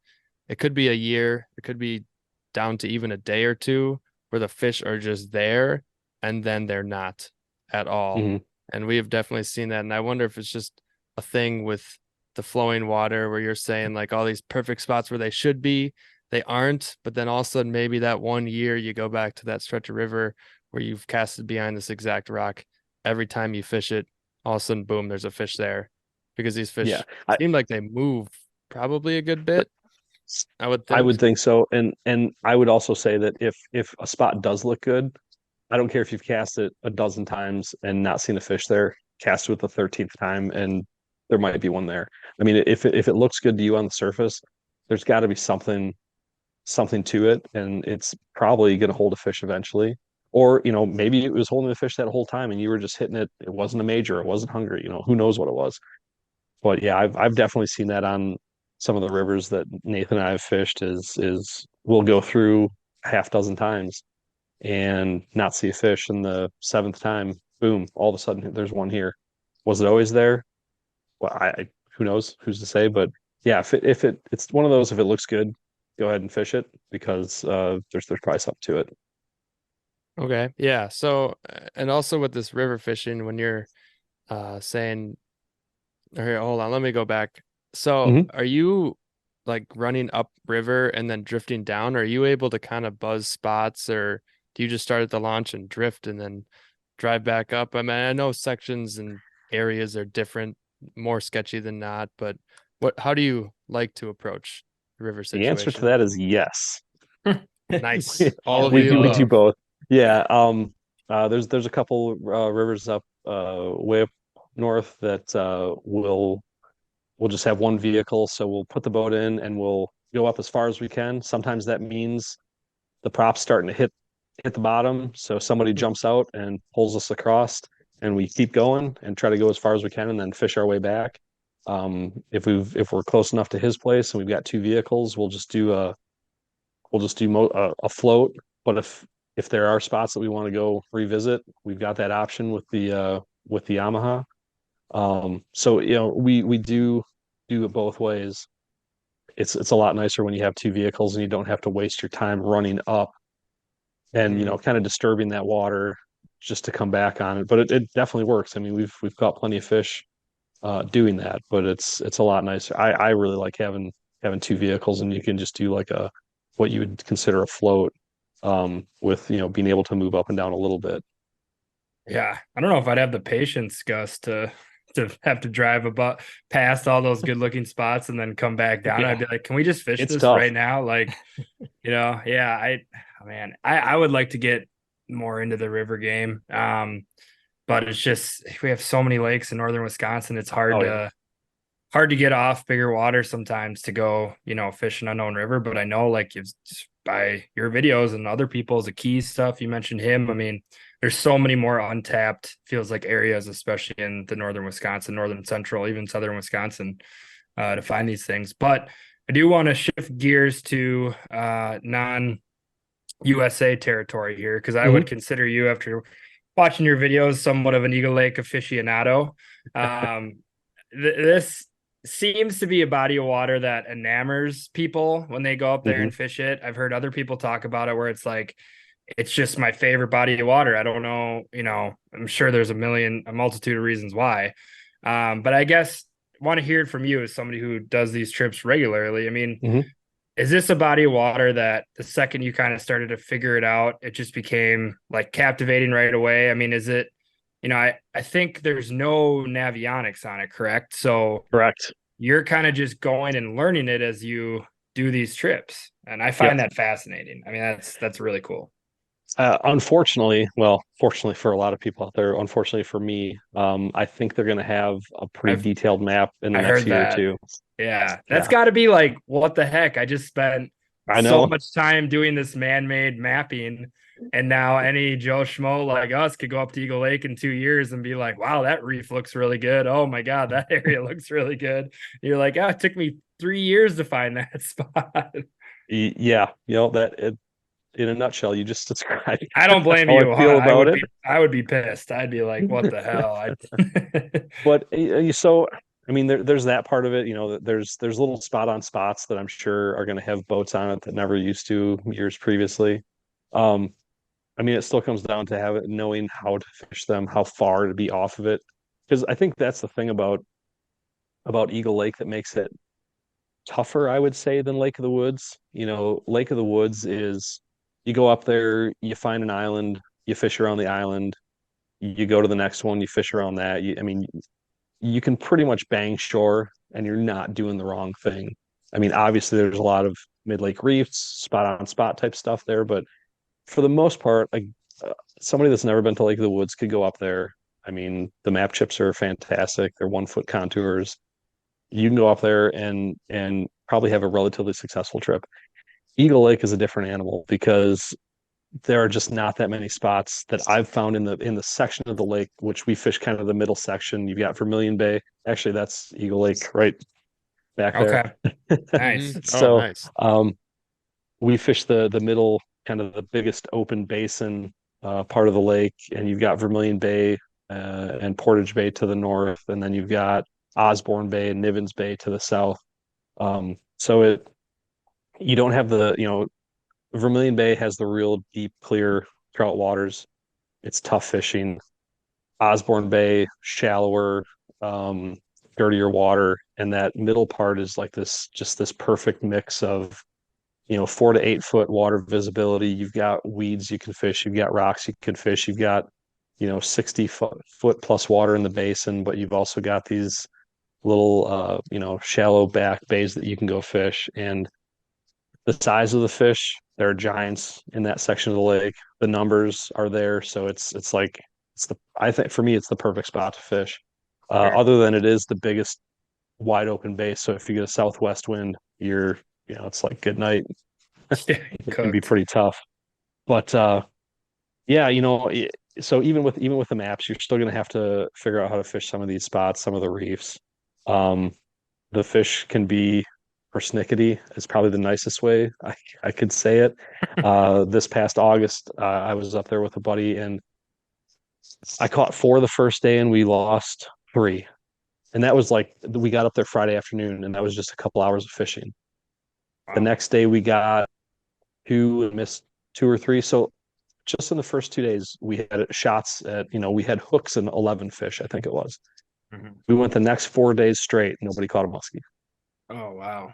it could be a year, it could be down to even a day or two where the fish are just there and then they're not at all. Mhm. And we have definitely seen that. And I wonder if it's just a thing with the flowing water where you're saying like all these perfect spots where they should be, they aren't. But then all of a sudden, maybe that one year you go back to that stretch of river where you've casted behind this exact rock. Every time you fish it, all of a sudden, boom, there's a fish there because these Yeah, fish seem like they move probably a good bit, I would I think. would think so. And I would also say that if a spot does look good, I don't care if you've cast it a dozen times and not seen a fish there, cast it with the 13th time and there might be one there. I mean, if it looks good to you on the surface, there's got to be something to it, and it's probably going to hold a fish eventually. Or, maybe it was holding the fish that whole time and you were just hitting it. It wasn't a major, it wasn't hungry, who knows what it was. But yeah, I've definitely seen that on some of the rivers that Nathan and I have fished is we'll go through a half dozen times and not see a fish, and the seventh time, boom, all of a sudden there's one here. Was it always there? Well, who knows? Who's to say? But yeah, it's one of those, if it looks good, go ahead and fish it because there's probably something to it. Okay. Yeah. So, and also with this river fishing, when you're saying, okay, hold on, let me go back. So, Hmm. are you like running up river and then drifting down? Are you able to kind of buzz spots, or do you just start at the launch and drift and then drive back up? I mean, I know sections and areas are different, more sketchy than not, but how do you like to approach the river The answer to situation? that is yes. Nice. All All of the the We do above. above. both. Yeah. There's a couple rivers up way up north that we'll just have one vehicle. So we'll put the boat in and we'll go up as far as we can. Sometimes that means the prop's starting to hit the bottom. So somebody Hmm. jumps out and pulls us across, and we keep going and try to go as far as we can, and then fish our way back. If we're close enough to his place and we've got two vehicles, we'll just do a float. But if there are spots that we want to go revisit, we've got that option with the Yamaha. So we do it both ways. It's a lot nicer when you have two vehicles and you don't have to waste your time running up and Hmm. kind of disturbing that water just to come back on it. But it definitely works. I mean, we've caught plenty of fish doing that, but it's a lot nicer. I really like having two vehicles, and you can just do like a what you would consider a float with being able to move up and down a little bit. Yeah, I don't know if I'd have the patience, Gus, to have to drive about past all those good looking spots and then come back down. I'd Yeah, be like, can we just fish it's this tough. right now? Like, yeah, man, I would like to get more into the river game. But it's just we have so many lakes in northern Wisconsin. It's Oh yeah. hard to get off bigger water sometimes to go, fish an unknown river. But I know like it's by your videos and other people's the key stuff. You mentioned him. I mean, there's so many more untapped feels like areas, especially in the northern Wisconsin, northern central, even southern Wisconsin, to find these things. But I do want to shift gears to non USA territory here because I Hmm. would consider you after watching your videos somewhat of an Eagle Lake aficionado. Um, this seems to be a body of water that enamors people when they go up there Hmm. and fish it. I've heard other people talk about it where it's like it's just my favorite body of water. I don't know, I'm sure there's a multitude of reasons why. But I guess want to hear it from you as somebody who does these trips regularly. I mean, Hmm. is this a body of water that the second you kind of started to figure it out, it just became like captivating right away? I mean, is it, I think there's no navionics on it, correct? So Correct. you're kind of just going and learning it as you do these trips. And I Yep. find that fascinating. I mean, that's really cool. Unfortunately, well, fortunately for a lot of people out there, unfortunately for me, I think they're going to have a pretty I've detailed map in the I next heard year or that. two. Yeah, that's Yeah, got to be like, what the heck? I just spent I so know. much time doing this man-made mapping, and now any Joe Schmo like us could go up to Eagle Lake in 2 years and be like, "Wow, that reef looks really good. Oh my God, that area looks really good." You're like, "Oh, it took me 3 years to find that spot." Yeah, that in a nutshell, you just described I don't blame how I you. feel I about would it. be I would be pissed. I'd be like, "What the hell?" But so I mean, there's that part of it. There's little spot on spots that I'm sure are going to have boats on it that never used to years previously. Um, I mean, it still comes down to knowing how to fish them, how far to be off of it, because I think that's the thing about Eagle Lake that makes it tougher, I would say, than Lake of the Woods. Lake of the Woods is you go up there, you find an island, you fish around the island, you go to the next one, you fish around that. I mean, you can pretty much bang shore and you're not doing the wrong thing. I mean, obviously there's a lot of mid-lake reefs, spot on spot type stuff there, but for the most part, like somebody that's never been to Lake of the Woods could go up there. I mean, the map chips are fantastic. They're 1 foot contours. You can go up there and probably have a relatively successful trip. Eagle Lake is a different animal because there are just not that many spots that I've found in the section of the lake, which we fish kind of the middle section. You've got Vermilion Bay. Actually, that's Eagle Lake right back there. Okay, Hmm. nice. Oh, So nice. we fish the middle, kind of the biggest open basin part of the lake, and you've got Vermilion Bay and Portage Bay to the north, and then you've got Osborne Bay and Nivens Bay to the south. So you don't have Vermilion Bay has the real deep, clear trout waters. It's tough fishing. Osborne Bay, shallower, um, dirtier water, and that middle part is like this perfect mix of 4 to 8 foot water visibility. You've got weeds you can fish. You've got rocks you can fish. You've got 60 foot plus water in the basin, but you've also got these little shallow back bays that you can go fish. And the size of the fish, there are giants in that section of the lake. The numbers are there, so it's like I think for me it's the perfect spot to fish. Sure. Other than it is the biggest wide open bay, so if you get a southwest wind, it's like good night. Yeah, It can be cooked. pretty tough. But yeah, so even with the maps, you're still gonna have to figure out how to fish some of these spots, some of the reefs. Um, the fish can be persnickety is probably the nicest way I could say it. This past August, I was up there with a buddy and I caught four the first day and we lost three. And that was like we got up there Friday afternoon and that was just a couple hours of fishing. The Wow. next day we got two and missed two or three. So just in the first 2 days, we had shots we had hooks and 11 fish, I think it was. Mhm. We went the next 4 days straight, nobody caught a muskie. Oh wow.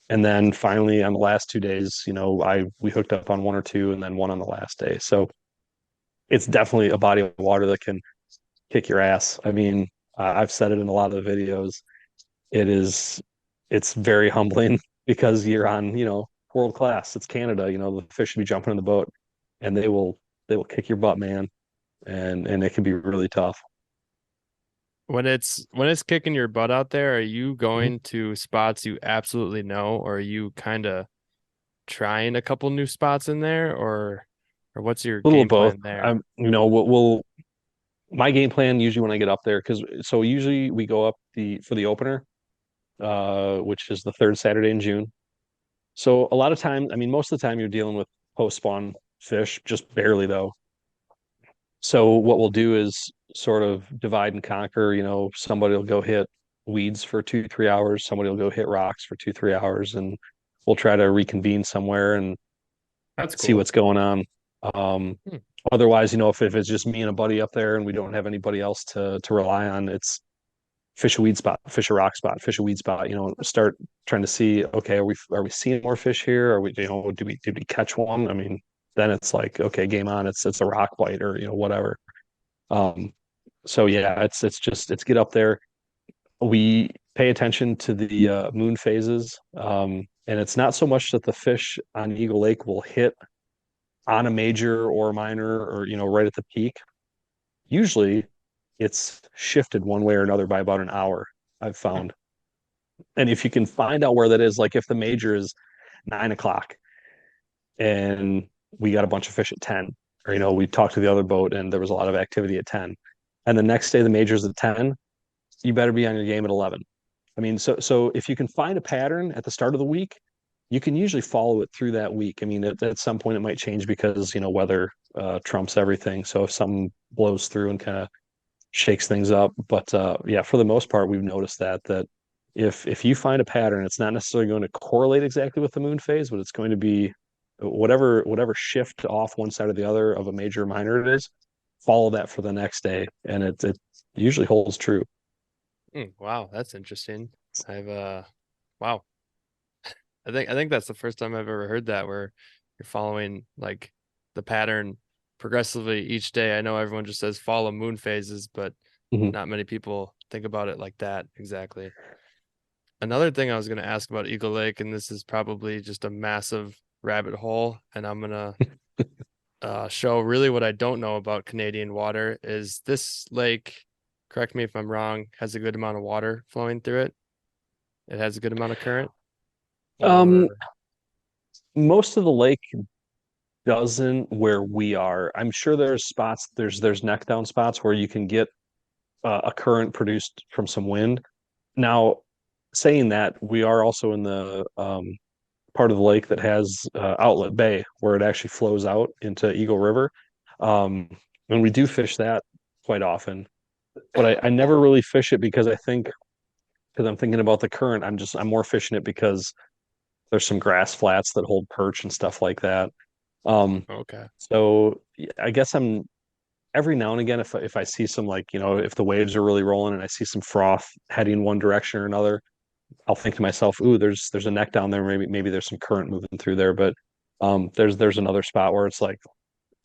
And then finally on the last 2 days, we hooked up on one or two and then one on the last day. So it's definitely a body of water that can kick your ass. I mean, I've said it in a lot of the videos. It is, it's very humbling because you're on, world class. It's Canada, the fish should be jumping in the boat and they will kick your butt, man. And it can be really tough. When it's kicking your butt out there, are you Mhm. going to spots you absolutely know, or are you kind of trying a couple new spots in there, or what's your A little of game both. plan there? We'll my game plan usually when I get up there, because so usually we go up for the opener, which is the third Saturday in June. So a lot of times, I mean, most of the time you're dealing with post spawn fish, just barely though. So what we'll do is sort of divide and conquer. Somebody will go hit weeds for 2, 3 hours. Somebody will go hit rocks for 2, 3 hours, and we'll try to reconvene somewhere and That's see cool. what's going on. Um, Hmm. Otherwise, if it's just me and a buddy up there and we don't have anybody else to rely on, it's fish a weed spot, fish a rock spot, fish a weed spot. Start trying to see, okay, are we seeing more fish here? Are we, did we catch one? I mean, then it's like, okay, game on. It's a rock bite or whatever. Um, so yeah, it's get up there. We pay attention to the moon phases, and it's not so much that the fish on Eagle Lake will hit on a major or a minor or, right at the peak, usually it's shifted one way or another by about an hour, I've found. And if you can find out where that is, like if the major is 9 o'clock and we got a bunch of fish at 10, or, we talked to the other boat and there was a lot of activity at 10, and the next day the major's at 10, you better be on your game at 11. I mean, so if you can find a pattern at the start of the week, you can usually follow it through that week. I mean, at some point it might change because, weather trumps everything. So if something blows through and kind of shakes things up, but yeah, for the most part, we've noticed that if you find a pattern, it's not necessarily going to correlate exactly with the moon phase, but it's going to be whatever shift off one side or the other of a major or minor it is, follow that for the next day, and it usually holds true. Wow, that's interesting. Wow. I think that's the first time I've ever heard that, where you're following like the pattern progressively each day. I know everyone just says follow moon phases, but Mhm. not many people think about it like that exactly. Another thing I was going to ask about Eagle Lake, and this is probably just a massive rabbit hole, and I'm going to show really what I don't know about Canadian water, is this lake, correct me if I'm wrong, has a good amount of water flowing through it. It has a good amount of current. Um, Or Most of the lake doesn't where we are. I'm sure there's spots, there's neck down spots where you can get a current produced from some wind. Now, saying that, we are also in the part of the lake that has Outlet Bay, where it actually flows out into Eagle River. Um, and we do fish that quite often, but I never really fish it because I'm thinking about the current. I'm more fishing it because there's some grass flats that hold perch and stuff like that. okay. So I guess I'm every now and again, if I see some, like, if the waves are really rolling and I see some froth heading one direction or another, I'll think to myself, "Ooh, there's a neck down there. Maybe there's some current moving through there." But there's another spot where it's like,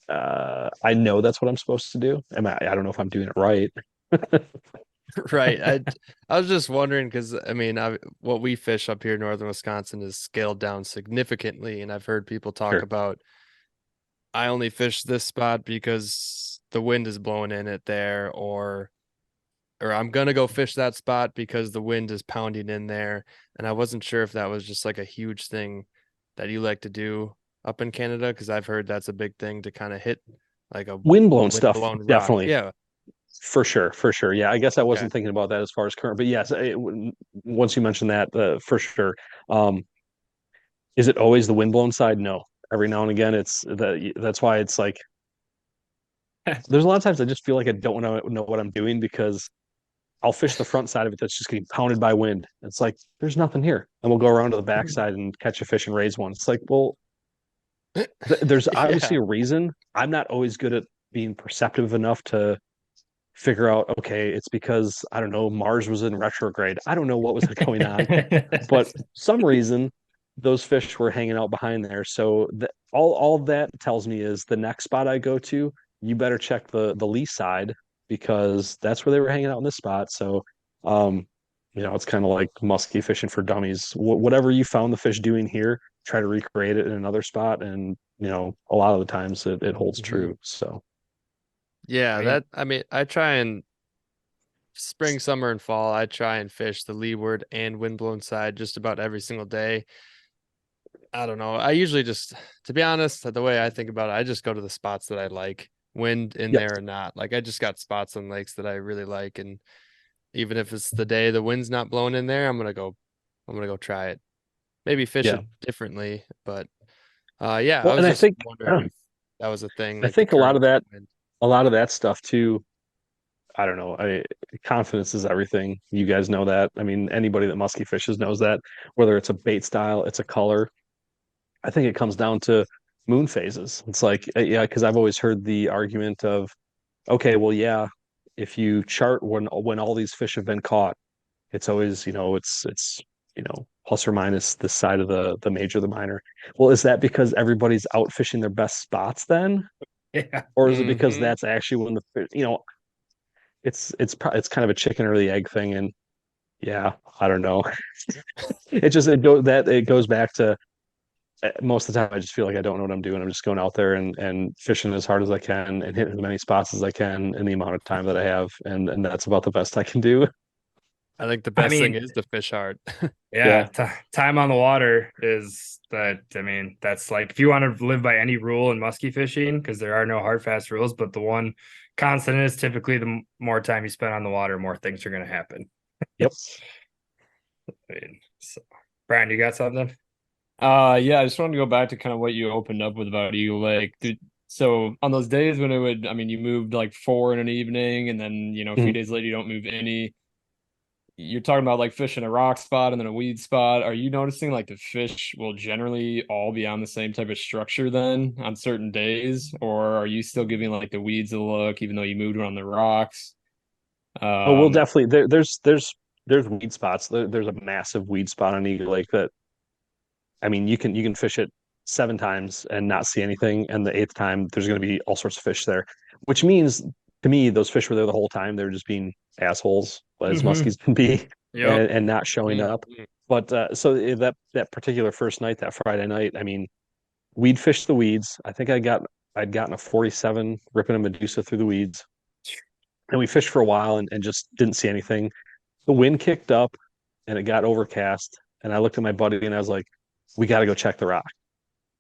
I know that's what I'm supposed to do. I don't know if I'm doing it right. Right. I was just wondering because I mean, what we fish up here in northern Wisconsin is scaled down significantly, and I've heard people talk Sure. about, I only fish this spot because the wind is blowing in it there, or I'm gonna go fish that spot because the wind is pounding in there. And I wasn't sure if that was just like a huge thing that you like to do up in Canada, because I've heard that's a big thing to kind of hit like a Windblown stuff, wind-blown rock. definitely. Yeah. For sure, for sure. Yeah, I guess I Okay. wasn't thinking about that as far as current, but yes, once you mentioned that, for sure. Is it always the windblown side? No. Every now and again, that's why it's like there's a lot of times I just feel like I don't know what I'm doing because I'll fish the front side of it that's just getting pounded by wind. It's like there's nothing here, and we'll go around to the back side and catch a fish and raise one. It's like, well, there's Yeah. obviously a reason. I'm not always good at being perceptive enough to figure out, okay, it's because I don't know, Mars was in retrograde. I don't know what was going on, but some reason those fish were hanging out behind there. So all that tells me is the next spot I go to, you better check the lee side because that's where they were hanging out in this spot. So, um, it's kind of like musky fishing for dummies. Whatever you found the fish doing here, try to recreate it in another spot, and a lot of the times it holds Mhm. true. So, Yeah, Man, that I mean, I try and spring, summer, and fall, I try and fish the leeward and windblown side just about every single day. I don't know. I usually just, to be honest, the way I think about it, I just go to the spots that I like, wind in yep, there or not. Like I just got spots on lakes that I really like, and even if it's the day the wind's not blowing in there, I'm gonna go try it. Maybe fish yeah. it differently, but yeah, I Well, was and I just think wondering if that was a thing, I like the think a lot current of and that the wind. a lot of that stuff too. I don't know. Confidence is everything. You guys know that. I mean, anybody that musky fishes knows that. Whether it's a bait style, it's a color. I think it comes down to moon phases. It's like, yeah, because I've always heard the argument of, okay, well, yeah, if you chart when all these fish have been caught, it's always, it's plus or minus this side of the major, the minor. Well, is that because everybody's out fishing their best spots then? yeah. Or is it because Hmm. that's actually when it's kind of a chicken or the egg thing, and yeah, I don't know. It goes back to most of the time I just feel like I don't know what I'm doing. I'm just going out there and fishing as hard as I can and hitting as many spots as I can in the amount of time that I have, and that's about the best I can do. I think the I best thing mean, is to fish hard. yeah, Yeah. time on the water is that. I mean, that's like if you want to live by any rule in musky fishing, because there are no hard fast rules, but the one constant is typically the more time you spend on the water, more things are going to happen. Yep. I mean, so, Brian, you got something? Yeah, I just wanted to go back to kind of what you opened up with about Eagle Lake. So on those days when I mean, you moved like 4 in an evening, and then a few Mhm. days later you don't move any. You're talking about like fishing a rock spot and then a weed spot. Are you noticing like the fish will generally all be on the same type of structure then on certain days, or are you still giving like the weeds a look even though you moved around the rocks? Oh, we'll Um, definitely there's weed spots. There's a massive weed spot on Eagle Lake that I mean you can fish it 7 times and not see anything, and the eighth time there's going to be all sorts of fish there, which means to me those fish were there the whole time. They're just being assholes, as Mm-hmm. muskies can be, Yep. and not showing up. Mhm. But that particular first night, that Friday night, I mean, we'd fished the weeds. I think I'd gotten a 47 ripping a Medusa through the weeds, and we fished for a while and just didn't see anything. The wind kicked up and it got overcast. And I looked at my buddy and I was like, we got to go check the rock.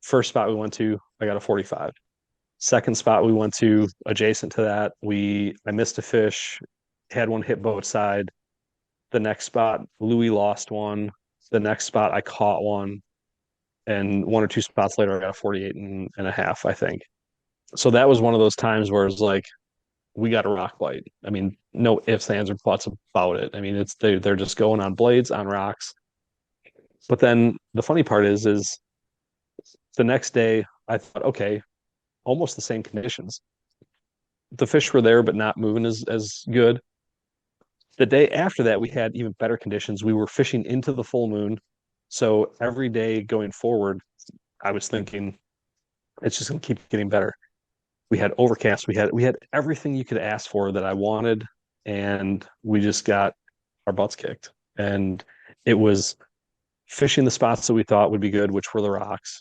First spot we went to, I got a 45. Second spot we went to, adjacent to that, I missed a fish, had one hit boat side. The next spot, Louis lost one. The next spot, I caught one. And one or two spots later, I got a 48 and a half, I think. So that was one of those times where it's like, we got a rock bite. I mean, no ifs, ands, or buts about it. I mean, they're just going on blades on rocks. But then the funny part is the next day I thought, okay, almost the same conditions. The fish were there, but not moving as good. The day after that, we had even better conditions. We were fishing into the full moon, so every day going forward, I was thinking it's just going to keep getting better. We had overcast. We had everything you could ask for that I wanted, and we just got our butts kicked. And it was fishing the spots that we thought would be good, which were the rocks,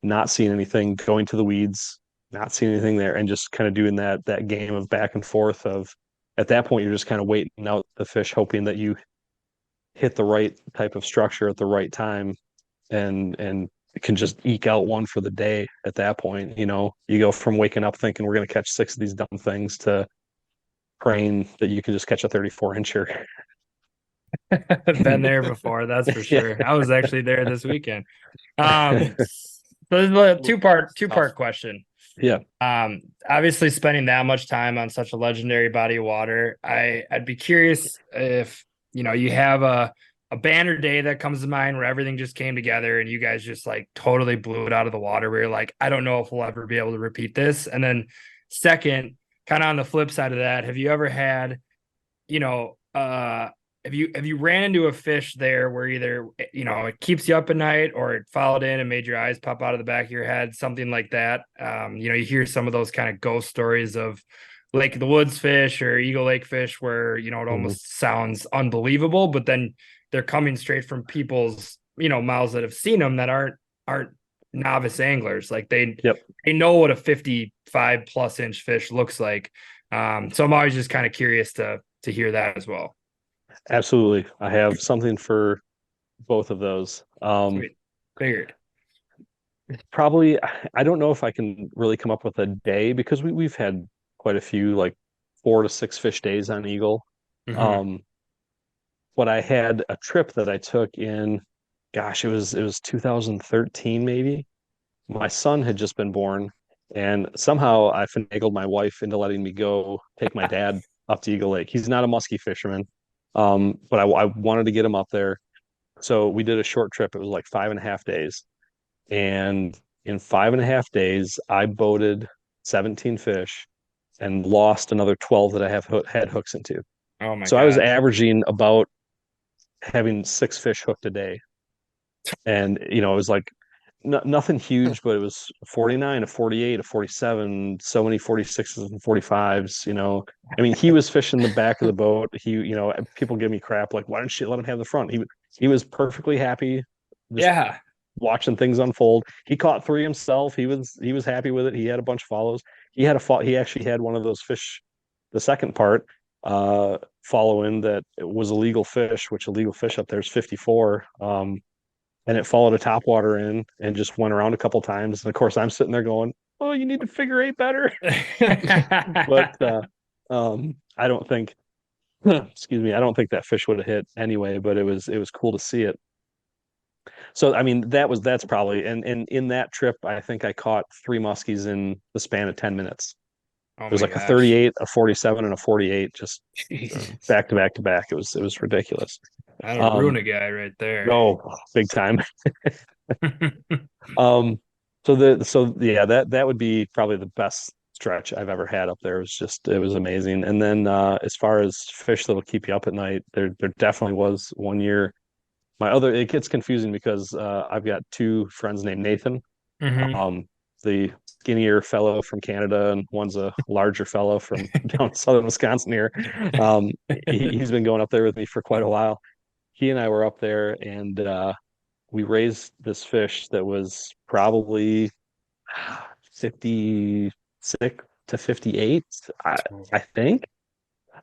not seeing anything, going to the weeds, not seeing anything there, and just kind of doing that game of back and forth of at that point you're just kind of waiting out the fish, hoping that you hit the right type of structure at the right time and can just eke out one for the day at that point. You go from waking up thinking we're going to catch 6 of these dumb things to praying that you can just catch a 34 incher. Been there before, that's for Yeah. sure. I was actually there this weekend. So this is a two part question. Yeah. Obviously spending that much time on such a legendary body of water, I'd be curious if you have a banner day that comes to mind where everything just came together and you guys just like totally blew it out of the water where you're like, I don't know if we'll ever be able to repeat this. And then second, kind of on the flip side of that, have you ever had, you know, have you ran into a fish there where either it keeps you up at night or it followed in and made your eyes pop out of the back of your head, something like that? You hear some of those kind of ghost stories of Lake of the Woods fish or Eagle Lake fish where it Mhm. almost sounds unbelievable, but then they're coming straight from people's mouths that have seen them that aren't novice anglers. Like Yep. they know what a 55 plus inch fish looks like. So I'm always just kind of curious to hear that as well. Absolutely. I have something for both of those. Sweet. Figured. Probably, I don't know if I can really come up with a day because we've had quite a few like 4 to 6 fish days on Eagle. Mhm. Um, but I had a trip that I took in, gosh, it was 2013 maybe. My son had just been born, and somehow I finagled my wife into letting me go take my dad up to Eagle Lake. He's not a musky fisherman, but I wanted to get him up there. So we did a short trip. It was like 5.5 days. And in 5.5 days, I boated 17 fish and lost another 12 that I have had hooks into. Oh my So I was God. averaging about having 6 fish hooked a day. And, it was like nothing huge, but it was 49, a 48, a 47, so many 46s and 45s. I mean, he was fishing the back of the boat. People give me crap like, why didn't you let him have the front? He was perfectly happy just Yeah. watching things unfold. He caught 3 himself. He was happy with it. He had a bunch of follows. He actually had one of those fish, the second part, following that it was a legal fish, which a legal fish up there is 54. And it followed a topwater in and just went around a couple times. And of course, I'm sitting there going, "Oh, you need to figure 8 better." But I don't think, excuse me, I don't think that fish would have hit anyway. But it was cool to see it. So I mean, that's probably, and in that trip, I think I caught 3 muskies in the span of 10 minutes. Oh It was my like a gosh. 38, a 47, and a 48, just Jesus. back to back to back. It was ridiculous. That'll ruin a guy right there. Oh, big time. So yeah, that would be probably the best stretch I've ever had up there. It was amazing. And then as far as fish that'll keep you up at night, there definitely was one year. It gets confusing because I've got 2 friends named Nathan. Mhm. The skinnier fellow from Canada, and one's a larger fellow from down southern Wisconsin here. He's been going up there with me for quite a while. He and I were up there, and we raised this fish that was probably 56 to 58, I think.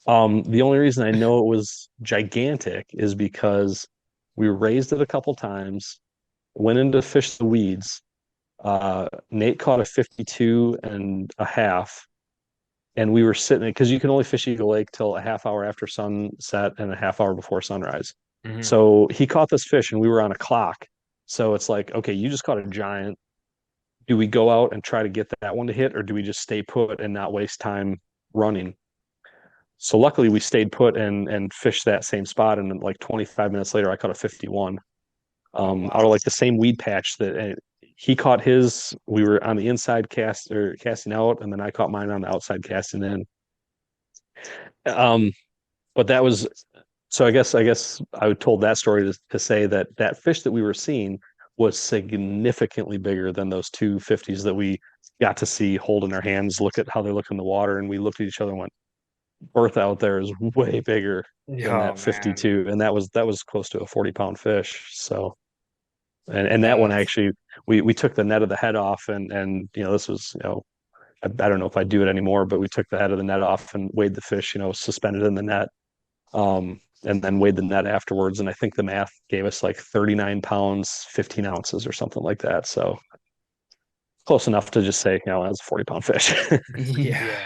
The only reason I know it was gigantic is because we raised it a couple times, went in to fish the weeds. Nate caught a 52 and a half, and we were sitting because you can only fish Eagle Lake till a half hour after sunset and a half hour before sunrise. Mhm. So he caught this fish and we were on a clock. So it's like, okay, you just caught a giant. Do we go out and try to get that one to hit, or do we just stay put and not waste time running? So luckily we stayed put and fished that same spot. And then like 25 minutes later, I caught a 51 out of like the same weed patch that he caught his. We were on the inside casting out, and then I caught mine on the outside casting in. But that was, so I guess I told that story to say that fish that we were seeing was significantly bigger than those 250s that we got to see hold in our hands, look at how they look in the water. And we looked at each other and went, Bertha out there is way bigger than Oh, that man. 52. And that was close to a 40-pound fish. So, and that one That's- actually, we took the net of the head off, and this was, I don't know if I do it anymore, but we took the head of the net off and weighed the fish, suspended in the net. And then weighed the net afterwards. And I think the math gave us like 39 pounds, 15 ounces or something like that. So close enough to just say, that's a 40-pound fish. Yeah.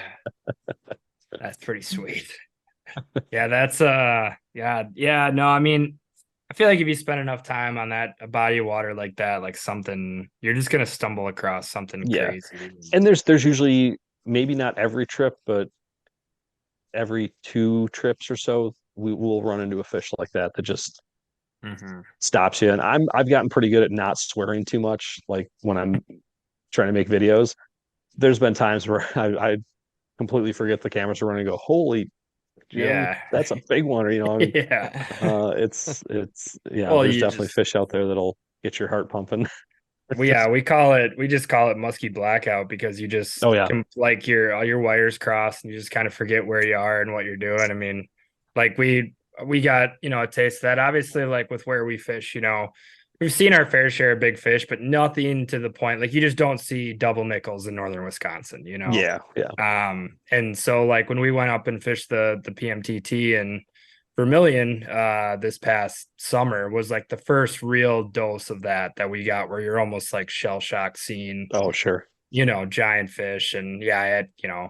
That's pretty sweet. Yeah, that's yeah, no, I mean, I feel like if you spend enough time on a body of water like that, like something, you're just gonna stumble across something Yeah. crazy. And there's usually, maybe not every trip, but every 2 trips or so, we will run into a fish like that just Mhm. stops you. And I've gotten pretty good at not swearing too much, like when I'm trying to make videos. There's been times where I completely forget the cameras are running and go, holy Jim, Yeah. that's a big one. Yeah. It's yeah, Well, there's you definitely just fish out there that'll get your heart pumping. we just call it musky blackout because you just Oh yeah. like all your wires cross and you just kind of forget where you are and what you're doing. I mean, like we got, a taste of that. Obviously, like with where we fish, we've seen our fair share of big fish, but nothing to the point. Like you just don't see double nickels in northern Wisconsin, Yeah. And so like when we went up and fished the PMTT and Vermilion this past summer was like the first real dose of that we got, where you're almost like shell shock seeing, Oh sure. giant fish. And yeah, I had,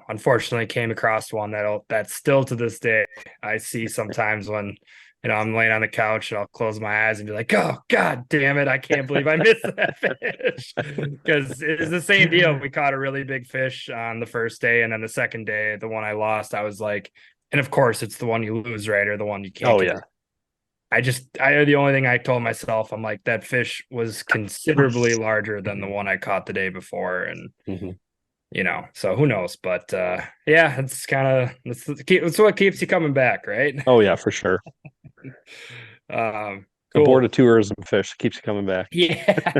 unfortunately came across one that's still to this day I see sometimes when I'm laying on the couch and I'll close my eyes and be like, oh god damn it, I can't believe I missed that fish. Because it's the same deal. We caught a really big fish on the first day, and then the second day, the one I lost, I was like, and of course it's the one you lose, right? Or the one you can't Oh get. yeah. The only thing I told myself, I'm like, that fish was considerably larger than the one I caught the day before. And so who knows? But yeah, it's it's what keeps you coming back, right? Oh yeah, for sure. Cool. Aboard of tourism fish keeps you coming back. Yeah,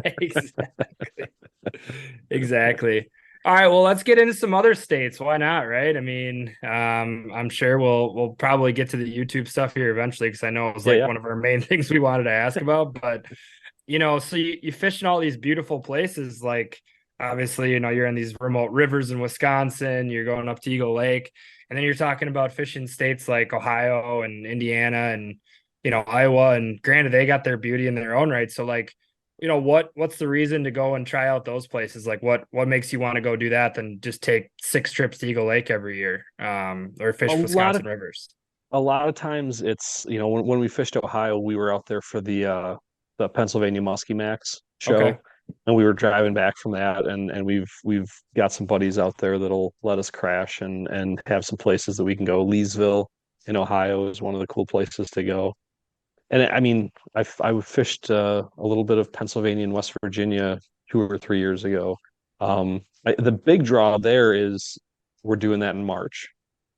exactly. All right, well, let's get into some other states. Why not, right? I mean, I'm sure we'll probably get to the YouTube stuff here eventually, because I know it was like one of our main things we wanted to ask about. But so you fish in all these beautiful places, like obviously, you're in these remote rivers in Wisconsin, you're going up to Eagle Lake, and then you're talking about fishing states like Ohio and Indiana and, Iowa. And granted, they got their beauty in their own right. So like, what's the reason to go and try out those places? Like what makes you want to go do that than just take 6 trips to Eagle Lake every year, or A fish lot of Wisconsin rivers? a lot of times it's, when we fished Ohio, we were out there for the Pennsylvania Musky Max Okay. show, and we were driving back from that, and we've got some buddies out there that'll let us crash and have some places that we can go. Leesville in Ohio is one of the cool places to go. And I mean, I fished a little bit of Pennsylvania and West Virginia 2 or 3 years ago. The big draw there is we're doing that in March.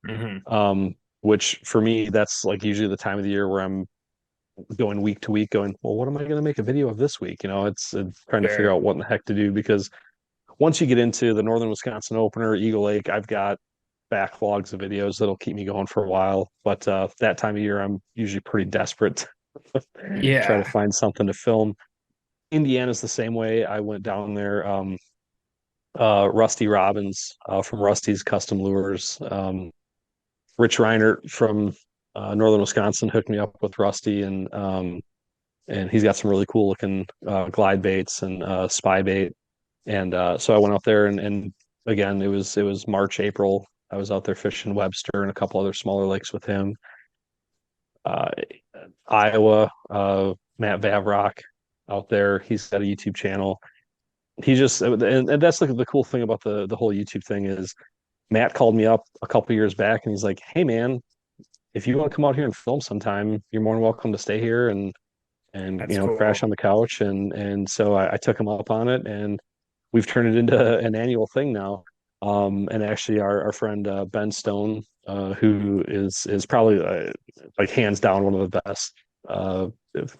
Hmm. Which for me, that's like usually the time of the year where I'm going week to week, going, well, what am I going to make a video of this week? It's trying to figure Sure. out what in the heck to do, because once you get into the Northern Wisconsin Opener, Eagle Lake, I've got backlogs of videos that'll keep me going for a while. But that time of year, I'm usually pretty desperate to try to Yeah. find something to film. Indiana's the same way. I went down there. Rusty Robbins from Rusty's Custom Lures. Rich Reinert from Northern Wisconsin hooked me up with Rusty, and he's got some really cool looking glide baits and spy bait. And so I went out there, and again, it was March, April. I was out there fishing Webster and a couple other smaller lakes with him. Uh, Iowa, Matt Vavrock out there. He's got a YouTube channel. He just, and that's the cool thing about the whole YouTube thing is Matt called me up a couple years back, and he's like, "Hey man, if you want to come out here and film sometime, you're more than welcome to stay here and That's crash cool. on the couch." And so I took him up on it, and we've turned it into an annual thing now. And actually, our friend Ben Stone, who is probably like hands down one of the best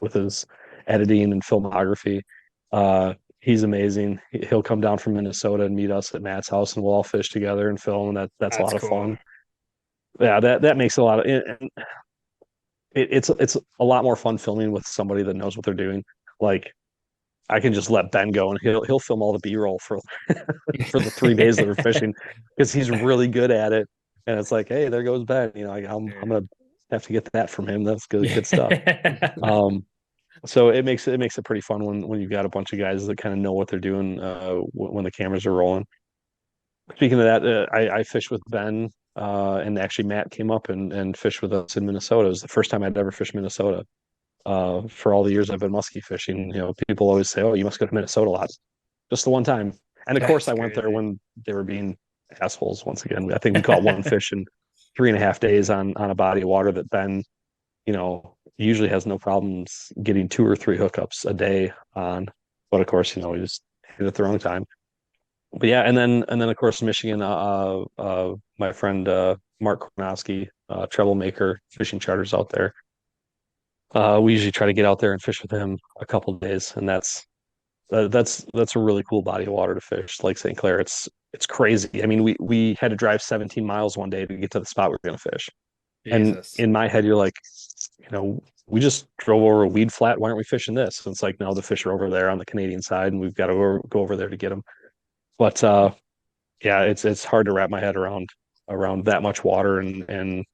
with his editing and filmography. He's amazing. He'll come down from Minnesota and meet us at Matt's house, and we'll all fish together and film. And that's a That's lot of cool. fun. Yeah, that makes a lot of and it's a lot more fun filming with somebody that knows what they're doing. Like I can just let Ben go, and he'll film all the B-roll for for the 3 days that we're fishing, because he's really good at it. And it's like, hey, there goes Ben. I'm gonna have to get that from him. That's good stuff. Yeah. Um, so it makes it pretty fun when you've got a bunch of guys that kind of know what they're doing when the cameras are rolling. Speaking of that, I fished with Ben, and actually Matt came up and fished with us in Minnesota. It was the first time I'd ever fished Minnesota. For all the years I've been muskie fishing, people always say, "Oh, you must go to Minnesota a lot." Just the one time, and of course That's I went there crazy. when they were being assholes once again. I think we caught one fish in 3.5 days on a body of water that Ben, usually has no problems getting 2 or 3 hookups a day on. But of course, we just hit it at the wrong time. But yeah, and then of course Michigan, my friend Mark Kornowski, treble maker, fishing charters out there. We usually try to get out there and fish with him a couple of days, and that's a really cool body of water to fish. Lake St. Clair, it's crazy. I mean, we had to drive 17 miles one day to get to the spot we were going to fish. And Jesus. in my head, you're like, we just drove over a weed flat. Why aren't we fishing this? And it's like, no, the fish are over there on the Canadian side, and we've got to go over there to get them. But yeah, it's hard to wrap my head around that much water and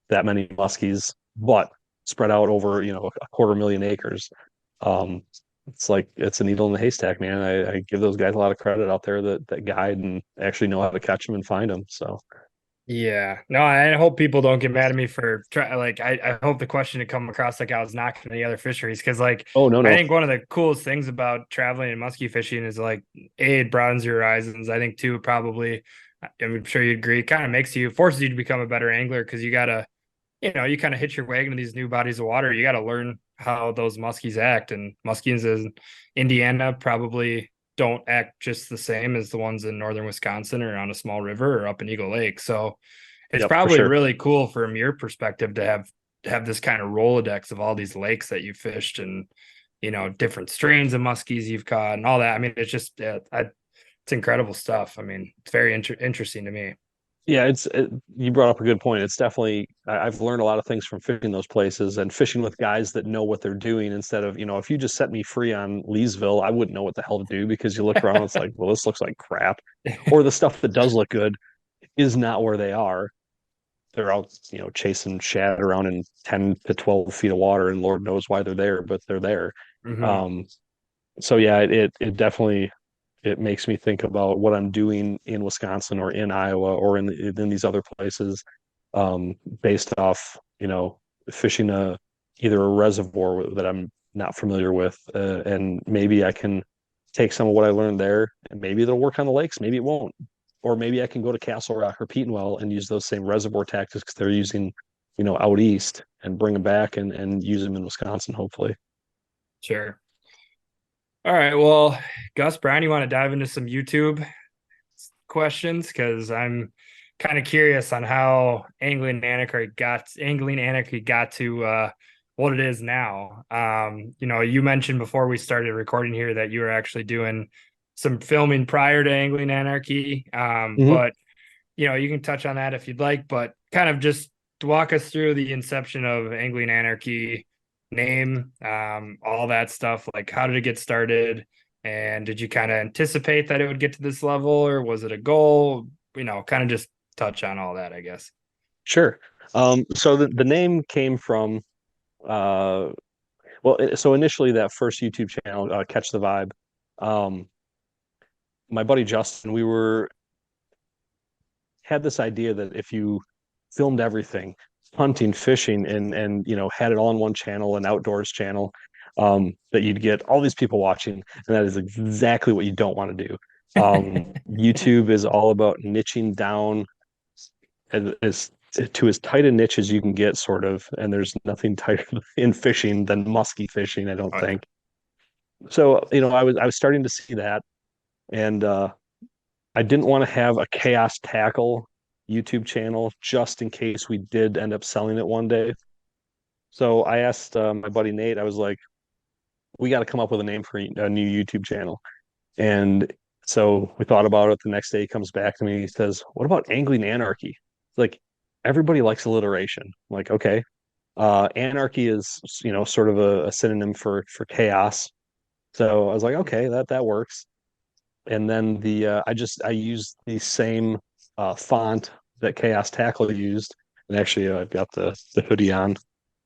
that many muskies, but spread out over a 250,000 acres. Um, it's like it's a needle in the haystack, man. I give those guys a lot of credit out there that guide and actually know how to catch them and find them. So Yeah. No, I hope people don't get mad at me for like I hope the question to come across like I was knocking any other fisheries, because like oh no I no think one of the coolest things about traveling and muskie fishing is like it broadens your horizons. I think too, probably I'm sure you'd agree, kind of forces you to become a better angler, because you gotta, you kind of hitch your wagon to these new bodies of water. You got to learn how those muskies act, and muskies in Indiana probably don't act just the same as the ones in northern Wisconsin or on a small river or up in Eagle Lake. So it's yep for probably sure. really cool from your perspective to have this kind of Rolodex of all these lakes that you fished, and different strains of muskies you've caught and all that. I mean, it's just it's incredible stuff. I mean, it's very interesting to me. Yeah, you brought up a good point. It's definitely I've learned a lot of things from fishing those places and fishing with guys that know what they're doing instead of, if you just set me free on Leesville, I wouldn't know what the hell to do because you look around, it's like, well, this looks like crap. Or the stuff that does look good is not where they are. They're out, chasing shad around in 10 to 12 feet of water, and Lord knows why they're there, but they're there. Mhm. Um, so yeah, it definitely it makes me think about what I'm doing in Wisconsin or in Iowa or in these other places, based off, fishing either a reservoir that I'm not familiar with, and maybe I can take some of what I learned there, and maybe it'll work on the lakes, maybe it won't, or maybe I can go to Castle Rock or Petenwell and use those same reservoir tactics they're using, out east, and bring them back and use them in Wisconsin, hopefully. Sure. All right. Well, Gus, Brian, you want to dive into some YouTube questions? Because I'm kind of curious on how Angling Anarchy got to what it is now. You mentioned before we started recording here that you were actually doing some filming prior to Angling Anarchy. Mhm. But you can touch on that if you'd like, but kind of just walk us through the inception of Angling Anarchy name, all that stuff. Like, how did it get started? And did you kind of anticipate that it would get to this level, or was it a goal? Kind of just touch on all that, I guess. Sure. So the name came from, uh, so initially that first YouTube channel, Catch the Vibe, um, my buddy Justin, we had this idea that if you filmed everything, hunting, fishing, and had it all in one channel, an outdoors channel, that you'd get all these people watching, and that is exactly what you don't want to do. YouTube is all about niching down as to as tight a niche as you can get, sort of, and there's nothing tighter in fishing than musky fishing, I don't Oh yeah. think. So, I was starting to see that, and I didn't want to have a chaos tackle YouTube channel just in case we did end up selling it one day. So I asked my buddy Nate, I was like, we got to come up with a name for a new YouTube channel. And so we thought about it. The next day he comes back to me. He says, what about Angling Anarchy? It's like, everybody likes alliteration. I'm like, okay. Anarchy is, sort of a synonym for chaos. So I was like, okay, that works. And then I used the same font that Chaos Tackle used, and actually I've got the hoodie on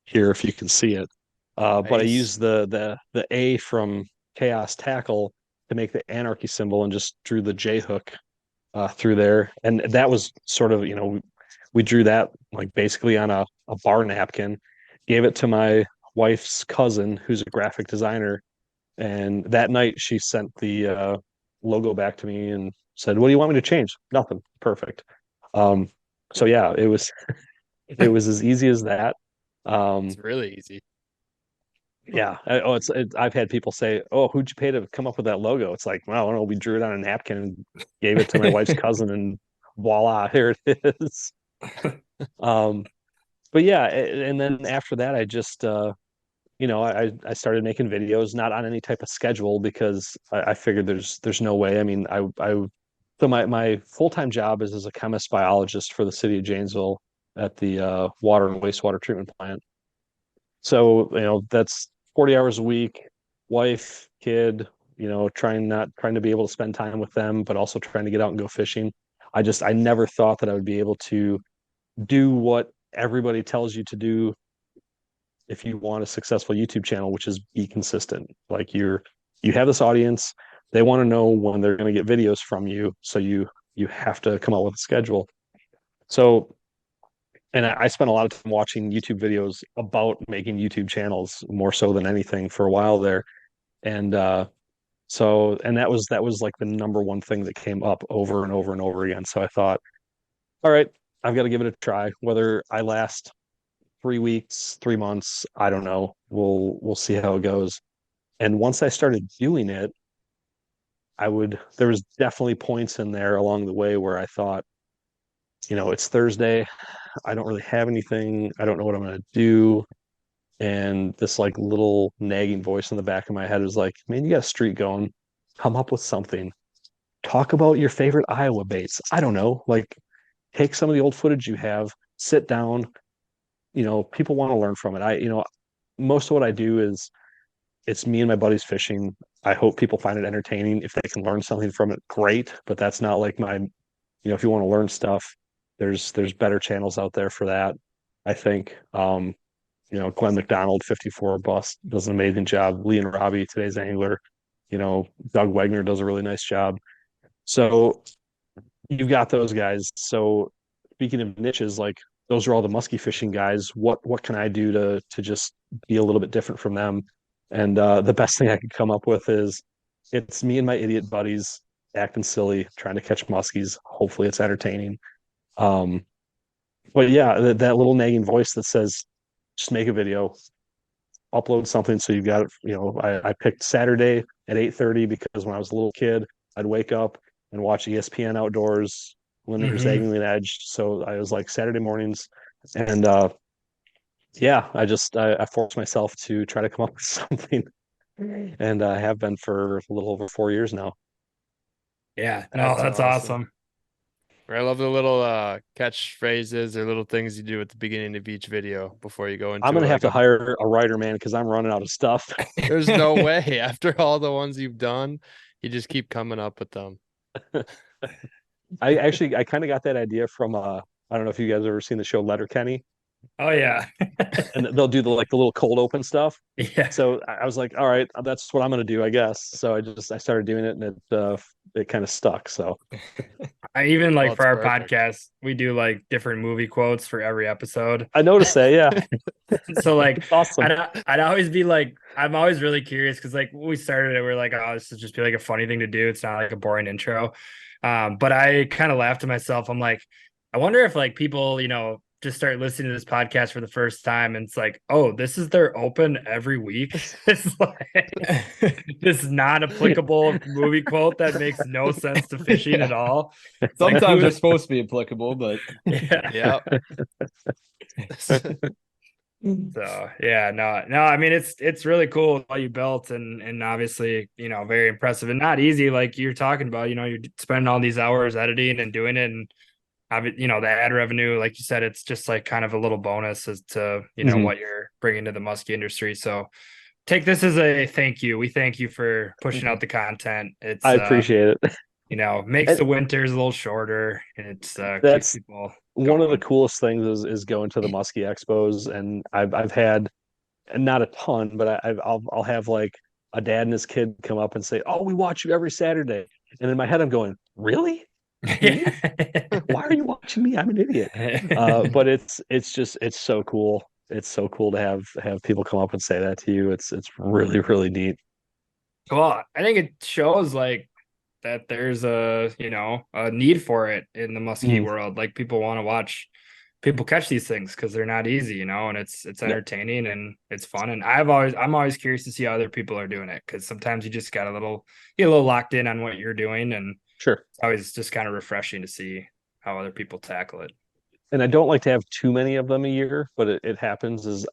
here if you can see it. But I Nice. used the A from Chaos Tackle to make the anarchy symbol and just drew the J hook through there, and that was sort of, we drew that like basically on a bar napkin, gave it to my wife's cousin who's a graphic designer, and that night she sent the logo back to me and said, "What do you want me to change?" Nothing. Perfect. Um, so yeah, it was as easy as that. It's Um, really easy. yeah. I've had people say, "Oh, who'd you pay to come up with that logo?" It's like, well, I don't know. We drew it on a napkin and gave it to my wife's cousin, and voila, here it is. Um, but yeah, and then after that, I just I started making videos, not on any type of schedule because I figured there's no way. I mean, so my full-time job is as a chemist biologist for the city of Janesville at the water and wastewater treatment plant. So, that's 40 hours a week, wife, kid, trying to be able to spend time with them, but also trying to get out and go fishing. I never thought that I would be able to do what everybody tells you to do if you want a successful YouTube channel, which is be consistent. Like you have this audience, they want to know when they're going to get videos from you, so you have to come up with a schedule. So, and I spent a lot of time watching YouTube videos about making YouTube channels more so than anything for a while there. And and that was like the number one thing that came up over and over and over again. So I thought, all right, I've got to give it a try. Whether I last 3 weeks, 3 months, I don't know. We'll see how it goes. And once I started doing it, there was definitely points in there along the way where I thought, it's Thursday. I don't really have anything. I don't know what I'm going to do. And this like little nagging voice in the back of my head was like, man, you got a streak going. Come up with something. Talk about your favorite Iowa baits. I don't know. Like, take some of the old footage you have, sit down. People want to learn from it. Most of what I do is it's me and my buddies fishing. I hope people find it entertaining. If they can learn something from it, great. But that's not like if you want to learn stuff, there's better channels out there for that. I think. Glenn McDonald, 54 Bust, does an amazing job. Lee and Robbie, today's angler. Doug Wegner does a really nice job. So you've got those guys. So speaking of niches, like those are all the musky fishing guys. What can I do to just be a little bit different from them? And the best thing I could come up with is it's me and my idiot buddies acting silly, trying to catch muskies. Hopefully it's entertaining. But yeah, that little nagging voice that says, just make a video, upload something. So you've got it. I picked Saturday at 8:30 because when I was a little kid, I'd wake up and watch ESPN Outdoors, Limiter's Angling Edge. So I was like Saturday mornings. And I forced myself to try to come up with something. And I have been for a little over 4 years now. Yeah, no, that's awesome. I love the little catchphrases or little things you do at the beginning of each video before you go into. I'm gonna have to hire a writer, man, because I'm running out of stuff. There's no way. After all the ones you've done, you just keep coming up with them. I kind of got that idea from I don't know if you guys have ever seen the show Letterkenny. Oh yeah. And they'll do the little cold open stuff. Yeah. So I was like, all right, that's what I'm gonna do, I guess. So I started doing it, and it kind of stuck. So I even for our podcast, we do like different movie quotes for every episode. I noticed that, yeah. So awesome. I'd always be like, I'm always really curious because when we started it, we're like, oh, this would just be like a funny thing to do. It's not like a boring intro. But I kind of laughed to myself. I'm like, I wonder if people, just start listening to this podcast for the first time and it's like, oh, this is their open every week. It's like this non-applicable movie quote that makes no sense to fishing at all. Sometimes they're supposed to be applicable, but yeah. So yeah, no, I mean it's really cool what you built and obviously, very impressive and not easy. Like you're talking about, you're spending all these hours editing and doing it, and the ad revenue, like you said, it's just like kind of a little bonus as to, what you're bringing to the musky industry. So take this as a thank you. We thank you for pushing out the content. I appreciate it. Makes the winters a little shorter, and it's that's keeps people one of the coolest things is going to the musky expos. And I've had, and not a ton, but I'll have like a dad and his kid come up and say, oh, we watch you every Saturday. And in my head, I'm going, really? Why are you watching me? I'm an idiot. But it's so cool. It's so cool to have people come up and say that to you. It's really, really neat. Well, I think it shows that there's a need for it in the musky world. Like people want to watch people catch these things because they're not easy, and it's entertaining and it's fun. And I'm always curious to see how other people are doing it, because sometimes you just get a little locked in on what you're doing, and sure, it's always just kind of refreshing to see how other people tackle it. And I don't like to have too many of them a year, but it happens.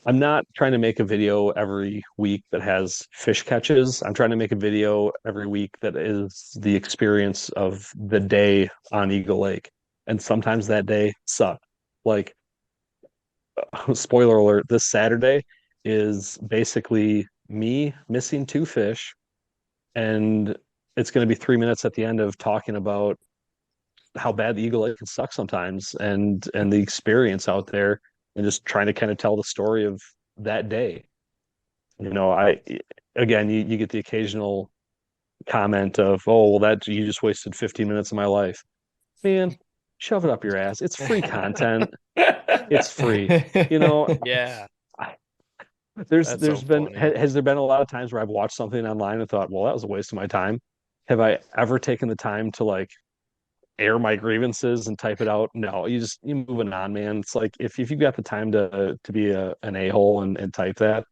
I'm not trying to make a video every week that has fish catches. I'm trying to make a video every week that is the experience of the day on Eagle Lake. And sometimes that day sucked. Like, spoiler alert, this Saturday is basically me missing 2 fish. And it's going to be 3 minutes at the end of talking about how bad the Eagle Lake can suck sometimes, and the experience out there, and just trying to kind of tell the story of that day. You get the occasional comment of, oh, well, that you just wasted 15 minutes of my life. Man, shove it up your ass. It's free content. It's free. Yeah. Has there been a lot of times where I've watched something online and thought, well, that was a waste of my time? Have I ever taken the time to air my grievances and type it out? No, you moving on, man. It's like if you've got the time to be an a-hole and type that.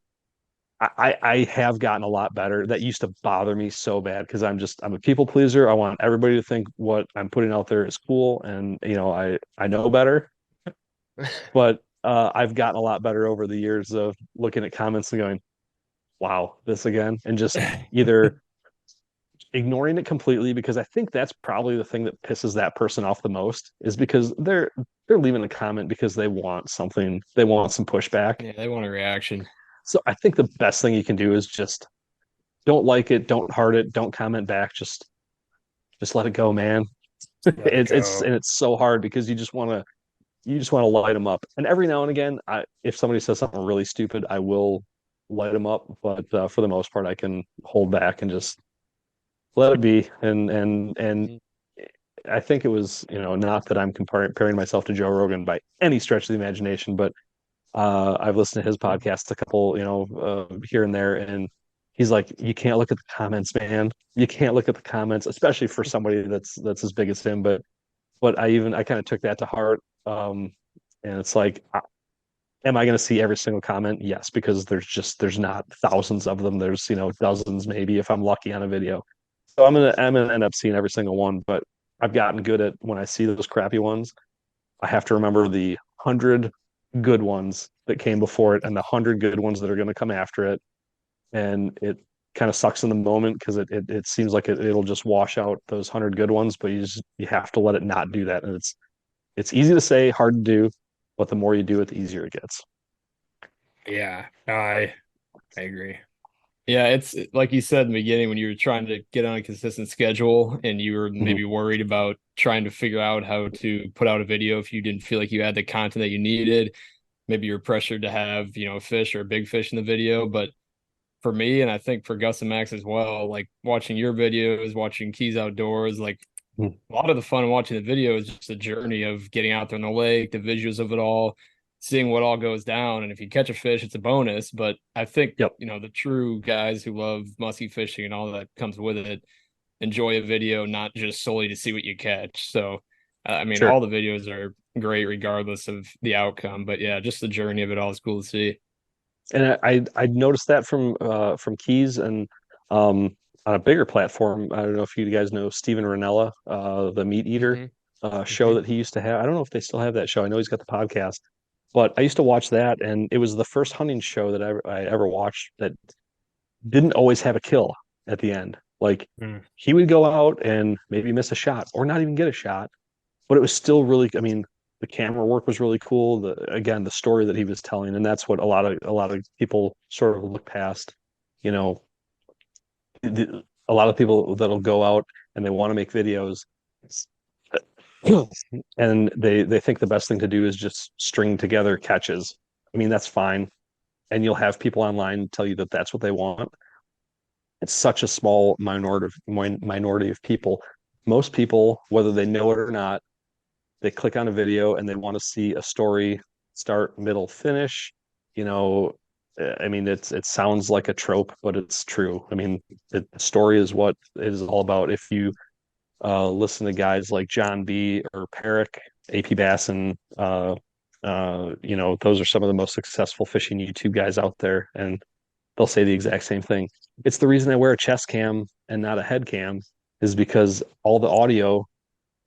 I have gotten a lot better. That used to bother me so bad because I'm a people pleaser. I want everybody to think what I'm putting out there is cool, and I know better. But I've gotten a lot better over the years of looking at comments and going, wow, this again, and just either ignoring it completely, because I think that's probably the thing that pisses that person off the most, is because they're leaving a comment because they want something, they want some pushback. Yeah, they want a reaction. So I think the best thing you can do is just don't like it, don't heart it, don't comment back, just let it go, man. Let it It's go. and it's so hard because you just want to light them up. And every now and again, if somebody says something really stupid, I will light them up. But for the most part, I can hold back and just let it be. And Mhm. I think it was, not that I'm comparing myself to Joe Rogan by any stretch of the imagination, but I've listened to his podcast a couple, here and there, and he's like, you can't look at the comments, man. You can't look at the comments, especially for somebody that's as big as him. But I kind of took that to heart. And it's like, am I going to see every single comment? Yes, because there's not thousands of them. There's, dozens maybe if I'm lucky on a video. So I'm gonna end up seeing every single one. But I've gotten good at, when I see those crappy ones, I have to remember the 100 good ones that came before it and the 100 good ones that are going to come after it. And it kind of sucks in the moment because it seems like it'll just wash out those 100 good ones, but you have to let it not do that. And it's easy to say, hard to do, but the more you do it, the easier it gets. Yeah, no, I agree. Yeah, it's like you said in the beginning when you were trying to get on a consistent schedule and you were Mhm. maybe worried about trying to figure out how to put out a video if you didn't feel like you had the content that you needed. Maybe you're pressured to have, a fish or a big fish in the video. But for me, and I think for Gus and Max as well, like watching your videos, watching Keys Outdoors, like Mhm. a lot of the fun watching the video is just the journey of getting out there in the lake, the visuals of it all, seeing what all goes down. And if you catch a fish, it's a bonus. But I think, Yep. the true guys who love musky fishing and all that comes with it enjoy a video, not just solely to see what you catch. So, I mean, Sure. all the videos are great regardless of the outcome. But yeah, just the journey of it all is cool to see. And I noticed that from Keys, and on a bigger platform. I don't know if you guys know Steven Ranella, the meat eater Mhm. show Mhm. that he used to have. I don't know if they still have that show. I know he's got the podcast, but I used to watch that, and it was the first hunting show that I ever watched that didn't always have a kill at the end. Like, Mm. he would go out and maybe miss a shot or not even get a shot, but it was still really, I mean, the camera work was really cool. The story that he was telling, and that's what a lot of people sort of look past. You know, a lot of people that'll go out and they want to make videos, and they think the best thing to do is just string together catches. I mean, that's fine, and you'll have people online tell you that that's what they want. It's such a small minority of people. Most people, whether they know it or not, they click on a video and they want to see a story start, middle, finish. You know, I mean, it sounds like a trope, but it's true. I mean, the story is what it is all about. If you listen to guys like John B. or Perrick, AP Basson, those are some of the most successful fishing YouTube guys out there, and they'll say the exact same thing. It's the reason I wear a chest cam and not a head cam, is because all the audio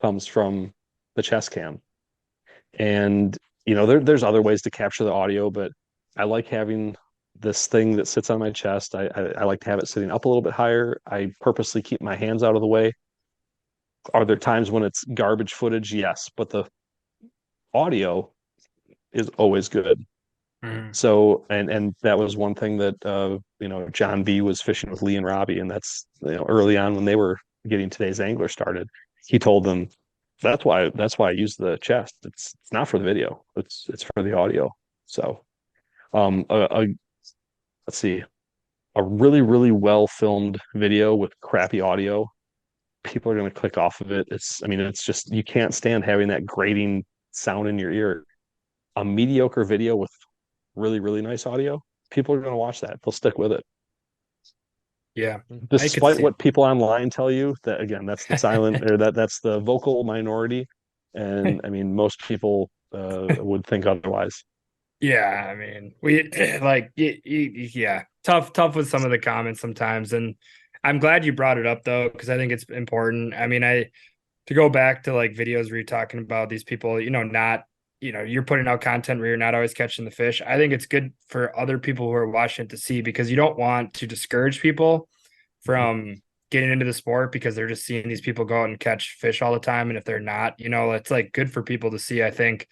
comes from the chest cam. And there's other ways to capture the audio, but I like having this thing that sits on my chest. I like to have it sitting up a little bit higher. I purposely keep my hands out of the way. Are there times when it's garbage footage? Yes, but the audio is always good. Mm. So, and that was one thing that John B was fishing with Lee and Robbie, and that's, early on when they were getting Today's Angler started. He told them that's why I use the chest. It's not for the video. It's for the audio. So, um, a, a let's see, a really really well filmed video with crappy audio, people are going to click off of it. I mean, it's just, you can't stand having that grating sound in your ear. A mediocre video with really really nice audio, people are going to watch that. They'll stick with it, Yeah, I could despite see. what people online tell you. That, again, that's the silent, or that's the vocal minority. And I mean, most people would think otherwise. Yeah, I mean, we like, yeah, tough with some of the comments sometimes, and I'm glad you brought it up though, because I think it's important. I mean, to go back to like videos where you're talking about these people, not, you're putting out content where you're not always catching the fish. I think it's good for other people who are watching it to see, because you don't want to discourage people from getting into the sport because they're just seeing these people go out and catch fish all the time. And if they're not, it's like good for people to see. I think,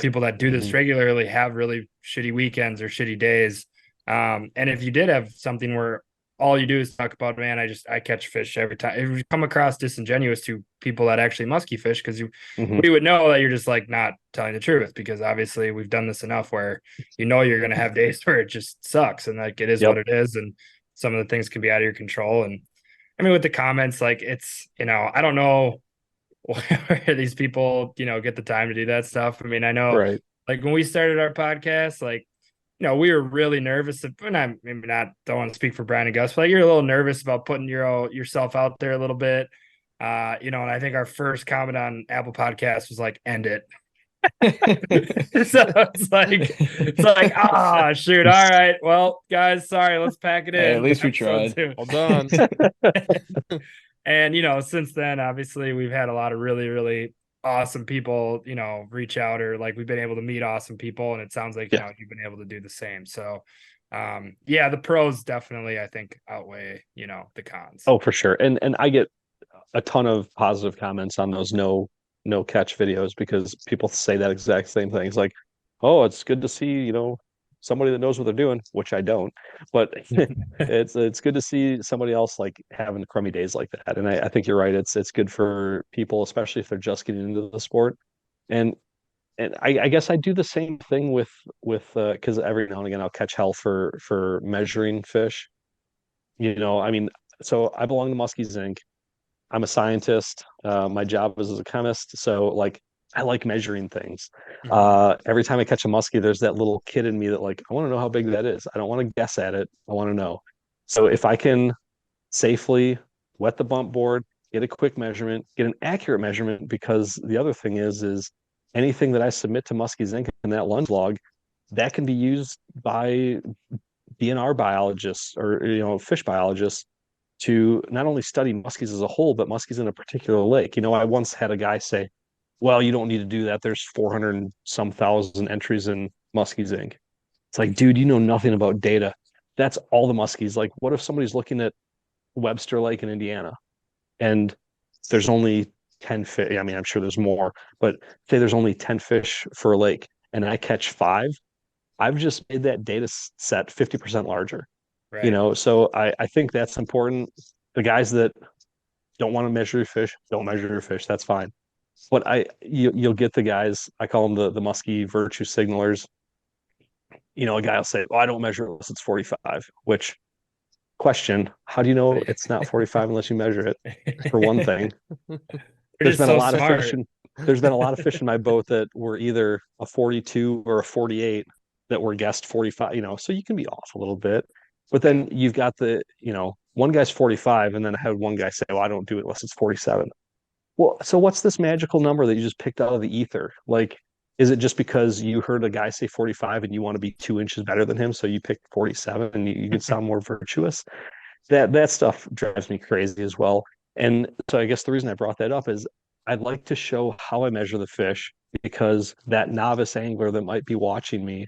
people that do this regularly have really shitty weekends or shitty days. And if you did have something where all you do is talk about, man, I catch fish every time. If you come across disingenuous to people that actually musky fish, because we would know that you're just like not telling the truth, because obviously we've done this enough where you're going to have days where it just sucks and like it is what it is, and some of the things can be out of your control. And I mean, with the comments, like it's I don't know where these people get the time to do that stuff. I mean, I know like when we started our podcast, like we were really nervous. Don't want to speak for Brian and Gus, but like, you're a little nervous about putting yourself out there a little bit. And I think our first comment on Apple Podcasts was like, end it. So it's like, shoot. All right. Well, guys, sorry, let's pack it in. Hey, at least we tried. Well done. And, since then, obviously we've had a lot of really, really awesome people, reach out, or like we've been able to meet awesome people, and it sounds like you've been able to do the same. So the pros definitely, I think, outweigh the cons. Oh, for sure. And I get a ton of positive comments on those no catch videos, because people say that exact same thing. It's like, oh, it's good to see somebody that knows what they're doing, which I don't, but it's good to see somebody else like having crummy days like that. And I think you're right. It's good for people, especially if they're just getting into the sport. And I guess I do the same thing with because every now and again I'll catch hell for measuring fish. I mean, so I belong to Muskies Inc. I'm a scientist. My job is as a chemist, so like I like measuring things. Every time I catch a muskie, there's that little kid in me that like, I want to know how big that is. I don't want to guess at it. I want to know. So if I can safely wet the bump board, get a quick measurement, get an accurate measurement, because the other thing is anything that I submit to Muskies Inc. in that lunge log, that can be used by DNR biologists or fish biologists to not only study muskies as a whole, but muskies in a particular lake. I once had a guy say, well, you don't need to do that. There's 400 and some thousand entries in Muskies Inc. It's like, dude, you know nothing about data. That's all the muskies. Like, what if somebody's looking at Webster Lake in Indiana and there's only 10 fish? I mean, I'm sure there's more, but say there's only 10 fish for a lake and I catch 5. I've just made that data set 50% larger. Right. So I think that's important. The guys that don't want to measure your fish, don't measure your fish. That's fine. But you'll get the guys, I call them the musky virtue signalers. A guy will say, "Oh, I don't measure unless it's 45." Which, question, how do you know it's not 45 unless you measure it? For one thing, there's been a lot of fish. There's been a lot of fish in my boat that were either a 42 or a 48 that were guessed 45. So you can be off a little bit. But then you've got one guy's 45, and then I had one guy say, "Well, I don't do it unless it's 47." Well, so what's this magical number that you just picked out of the ether? Like, is it just because you heard a guy say 45 and you want to be 2 inches better than him, so you picked 47 and you can sound more virtuous? That stuff drives me crazy as well. And so I guess the reason I brought that up is I'd like to show how I measure the fish, because that novice angler that might be watching me,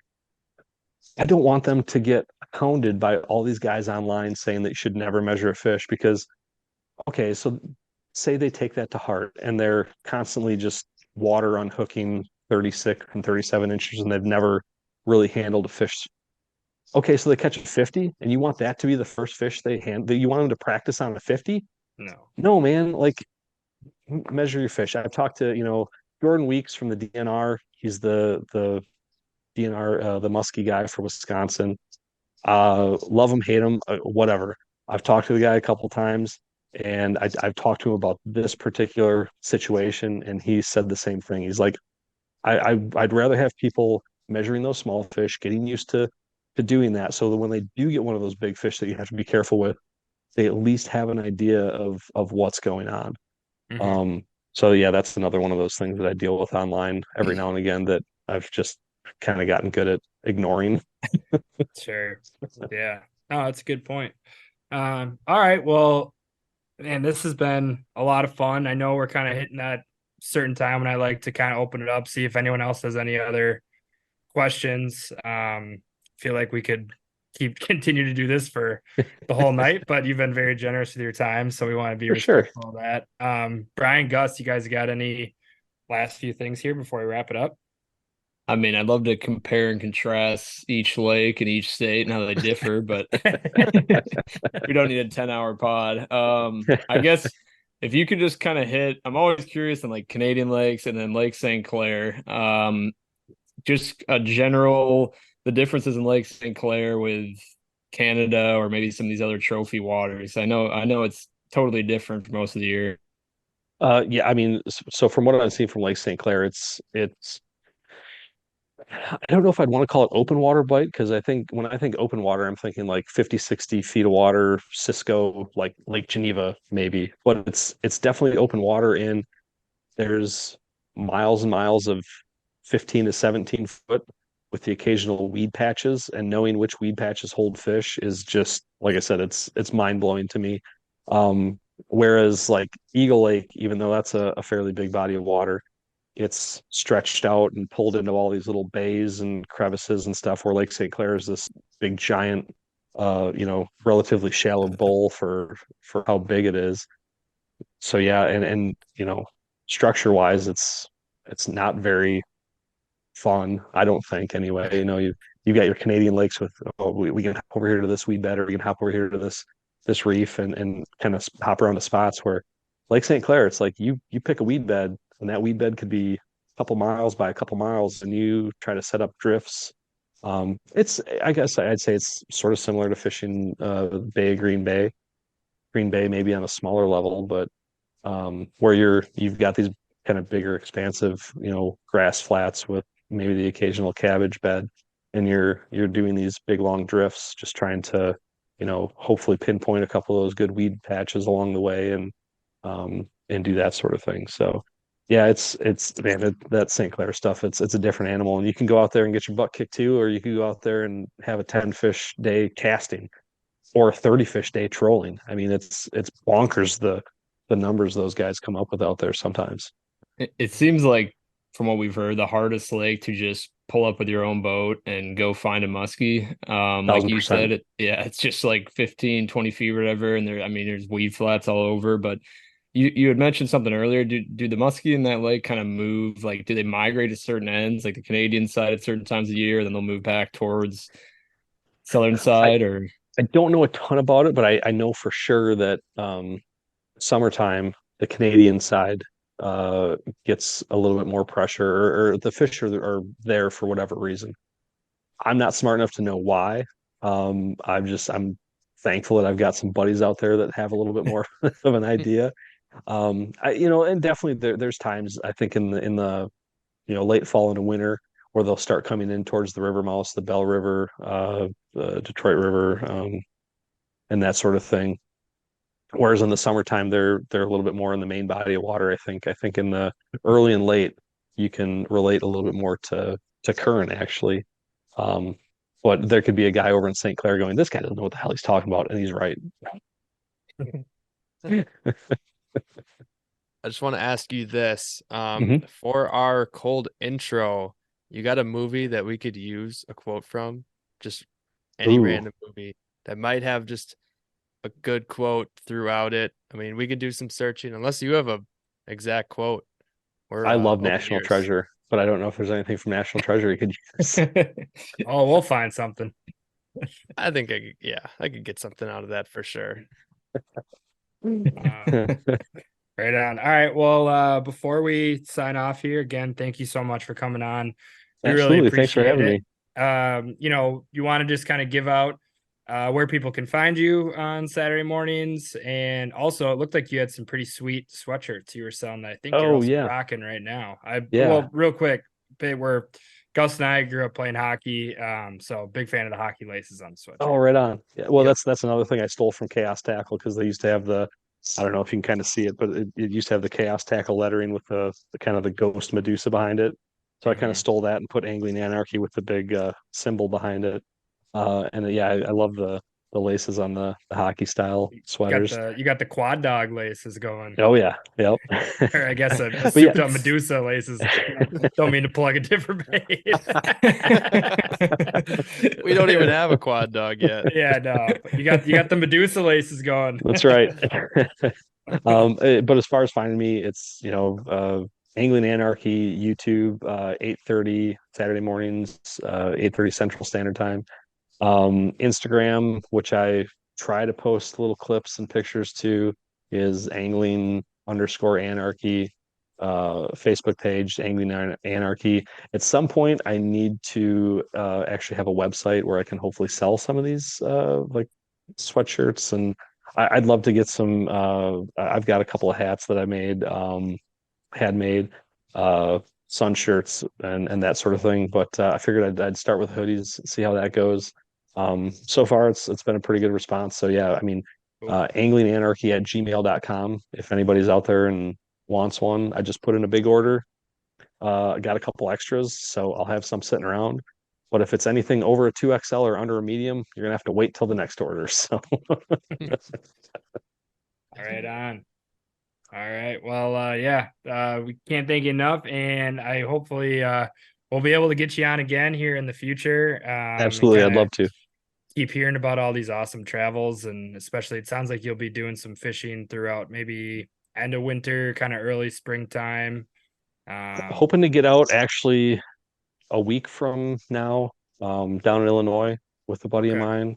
I don't want them to get hounded by all these guys online saying that you should never measure a fish, because, okay, so say they take that to heart and they're constantly just water unhooking 36 and 37 inches and they've never really handled a fish. Okay, so they catch a 50 and you want that to be the first fish they hand, that you want them to practice on a 50? No, man, like, measure your fish. I've talked to, Jordan Weeks from the DNR. He's the DNR, the muskie guy from Wisconsin. Love him, hate him, whatever. I've talked to the guy a couple times, and I've talked to him about this particular situation, and he said the same thing. He's like, I'd rather have people measuring those small fish, getting used to doing that, so that when they do get one of those big fish that you have to be careful with, they at least have an idea of what's going on. So yeah, that's another one of those things that I deal with online every now and again that I've just kind of gotten good at ignoring. Sure. Yeah. No, that's a good point. All right. Well, man, this has been a lot of fun. I know we're kind of hitting that certain time, and I like to kind of open it up, see if anyone else has any other questions. Feel like we could continue to do this for the whole night, but you've been very generous with your time, so we want to be For sure. respectful of that. Brian, Gus, you guys got any last few things here before we wrap it up? I mean, I'd love to compare and contrast each lake and each state and how they differ, but we don't need a 10-hour pod. I guess if you could just kind of hit, I'm always curious on like Canadian lakes and then Lake St. Clair. Just a general, the differences in Lake St. Clair with Canada or maybe some of these other trophy waters. I know it's totally different for most of the year. Yeah, I mean, so from what I've seen from Lake St. Clair, it's I don't know if I'd want to call it open water bite because I think when I think open water, I'm thinking like 50, 60 feet of water, Cisco, like Lake Geneva, maybe. But it's definitely open water and there's miles and miles of 15 to 17 foot with the occasional weed patches, and knowing which weed patches hold fish is just like I said, it's mind blowing to me. Whereas like Eagle Lake, even though that's a fairly big body of water, it's stretched out and pulled into all these little bays and crevices and stuff where Lake St. Clair is this big giant relatively shallow bowl for how big it is. So yeah, and structure wise it's not very fun, I don't think anyway. You got your Canadian lakes with we can hop over here to this weed bed or we can hop over here to this reef and kind of hop around to spots where Lake St. Clair, it's like you pick a weed bed and that weed bed could be a couple miles by a couple miles and you try to set up drifts. I guess I'd say it's sort of similar to fishing Bay of Green Bay maybe on a smaller level, but where you've got these kind of bigger expansive grass flats with maybe the occasional cabbage bed and you're doing these big long drifts just trying to hopefully pinpoint a couple of those good weed patches along the way and do that sort of thing. So yeah, it's man, that St. Clair stuff, it's a different animal, and you can go out there and get your butt kicked too, or you can go out there and have a 10 fish day casting or a 30 fish day trolling. I mean, it's bonkers the numbers those guys come up with out there sometimes. It seems like, from what we've heard, the hardest lake to just pull up with your own boat and go find a muskie. Like you 1000%. said, it's just like 15, 20 feet or whatever. And there's weed flats all over. But you had mentioned something earlier. Do the muskie in that lake kind of move? Like, do they migrate to certain ends, like the Canadian side at certain times of the year, then they'll move back towards southern side? Or I don't know a ton about it, but I know for sure that summertime, the Canadian side gets a little bit more pressure, or the fish are there for whatever reason. I'm not smart enough to know why. I'm thankful that I've got some buddies out there that have a little bit more of an idea. And definitely there's times I think in the late fall into winter where they'll start coming in towards the river mouths, the Bell River, the Detroit River, and that sort of thing. Whereas in the summertime, they're a little bit more in the main body of water. I think in the early and late, you can relate a little bit more to current actually. But there could be a guy over in St. Clair going, "This guy doesn't know what the hell he's talking about," and he's right. I just want to ask you this. Mhm. For our cold intro, you got a movie that we could use a quote from? Just any Ooh. random movie that might have just a good quote throughout it. I mean, we could do some searching unless you have a exact quote. I love open National ears. Treasure, but I don't know if there's anything from National Treasure you could use. Oh, we'll find something. I think I could get something out of that for sure. Right on. All right. Well, before we sign off here, again, thank you so much for coming on. We really Absolutely. Thanks for appreciate having it. me. You want to just kind of give out where people can find you on Saturday mornings, and also it looked like you had some pretty sweet sweatshirts you were selling that I think you're Oh, also yeah. rocking right now. Yeah. Well, real quick, we're Gus and I grew up playing hockey, so big fan of the hockey laces on the sweatshirt. Oh, right on. Yeah. Well, Yep. that's another thing I stole from Chaos Tackle because they used to have I don't know if you can kind of see it, but it used to have the Chaos Tackle lettering with the kind of the ghost Medusa behind it. So I kind of stole that and put Angling Anarchy with the big symbol behind it. And yeah, I love the laces on the hockey style You got sweaters. the quad dog laces going. Oh yeah, yep. Or I guess a But yeah, souped up Medusa laces. Don't mean to plug a different bait. We don't even have a quad dog yet. Yeah, no. But you got the Medusa laces going. that's right. But as far as finding me, it's Angling Anarchy YouTube, 8:30 Saturday mornings, 8:30 Central Standard Time. Instagram, which I try to post little clips and pictures to, is angling_anarchy. Facebook page, Angling Anarchy. At some point, I need to actually have a website where I can hopefully sell some of these like sweatshirts, and I'd love to get some. I've got a couple of hats that I made, had made, sun shirts and that sort of thing. But I figured I'd start with hoodies, see how that goes. So far it's been a pretty good response. So yeah, I mean, anglinganarchy@gmail.com. If anybody's out there and wants one, I just put in a big order. I got a couple extras, so I'll have some sitting around. But if it's anything over a 2XL or under a medium, you're gonna have to wait till the next order. So Right on. All right. Well, yeah, we can't thank you enough, and I hopefully we'll be able to get you on again here in the future. absolutely, I'd love to. Keep hearing about all these awesome travels, and especially it sounds like you'll be doing some fishing throughout maybe end of winter, kind of early springtime. Hoping to get out actually a week from now, down in Illinois with a buddy of Okay. mine.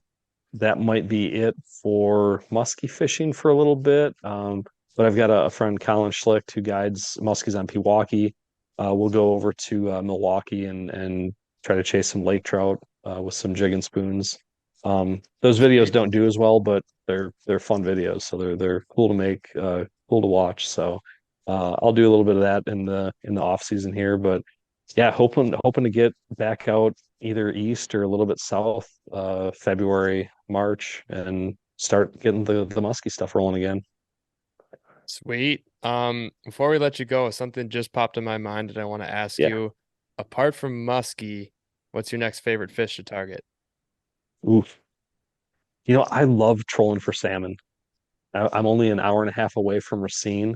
That might be it for musky fishing for a little bit. But I've got a friend, Colin Schlicht, who guides muskies on Pewaukee. We'll go over to Milwaukee and try to chase some lake trout with some jig and spoons. Those videos don't do as well, but they're fun videos, so they're cool to make, cool to watch. So I'll do a little bit of that in the off season here, but yeah, hoping to get back out either east or a little bit south, February, March, and start getting the musky stuff rolling again. Sweet. Before we let you go, something just popped in my mind that I want to ask Yeah. you. Apart from muskie, what's your next favorite fish to target? Oof. I love trolling for salmon. I'm only an hour and a half away from Racine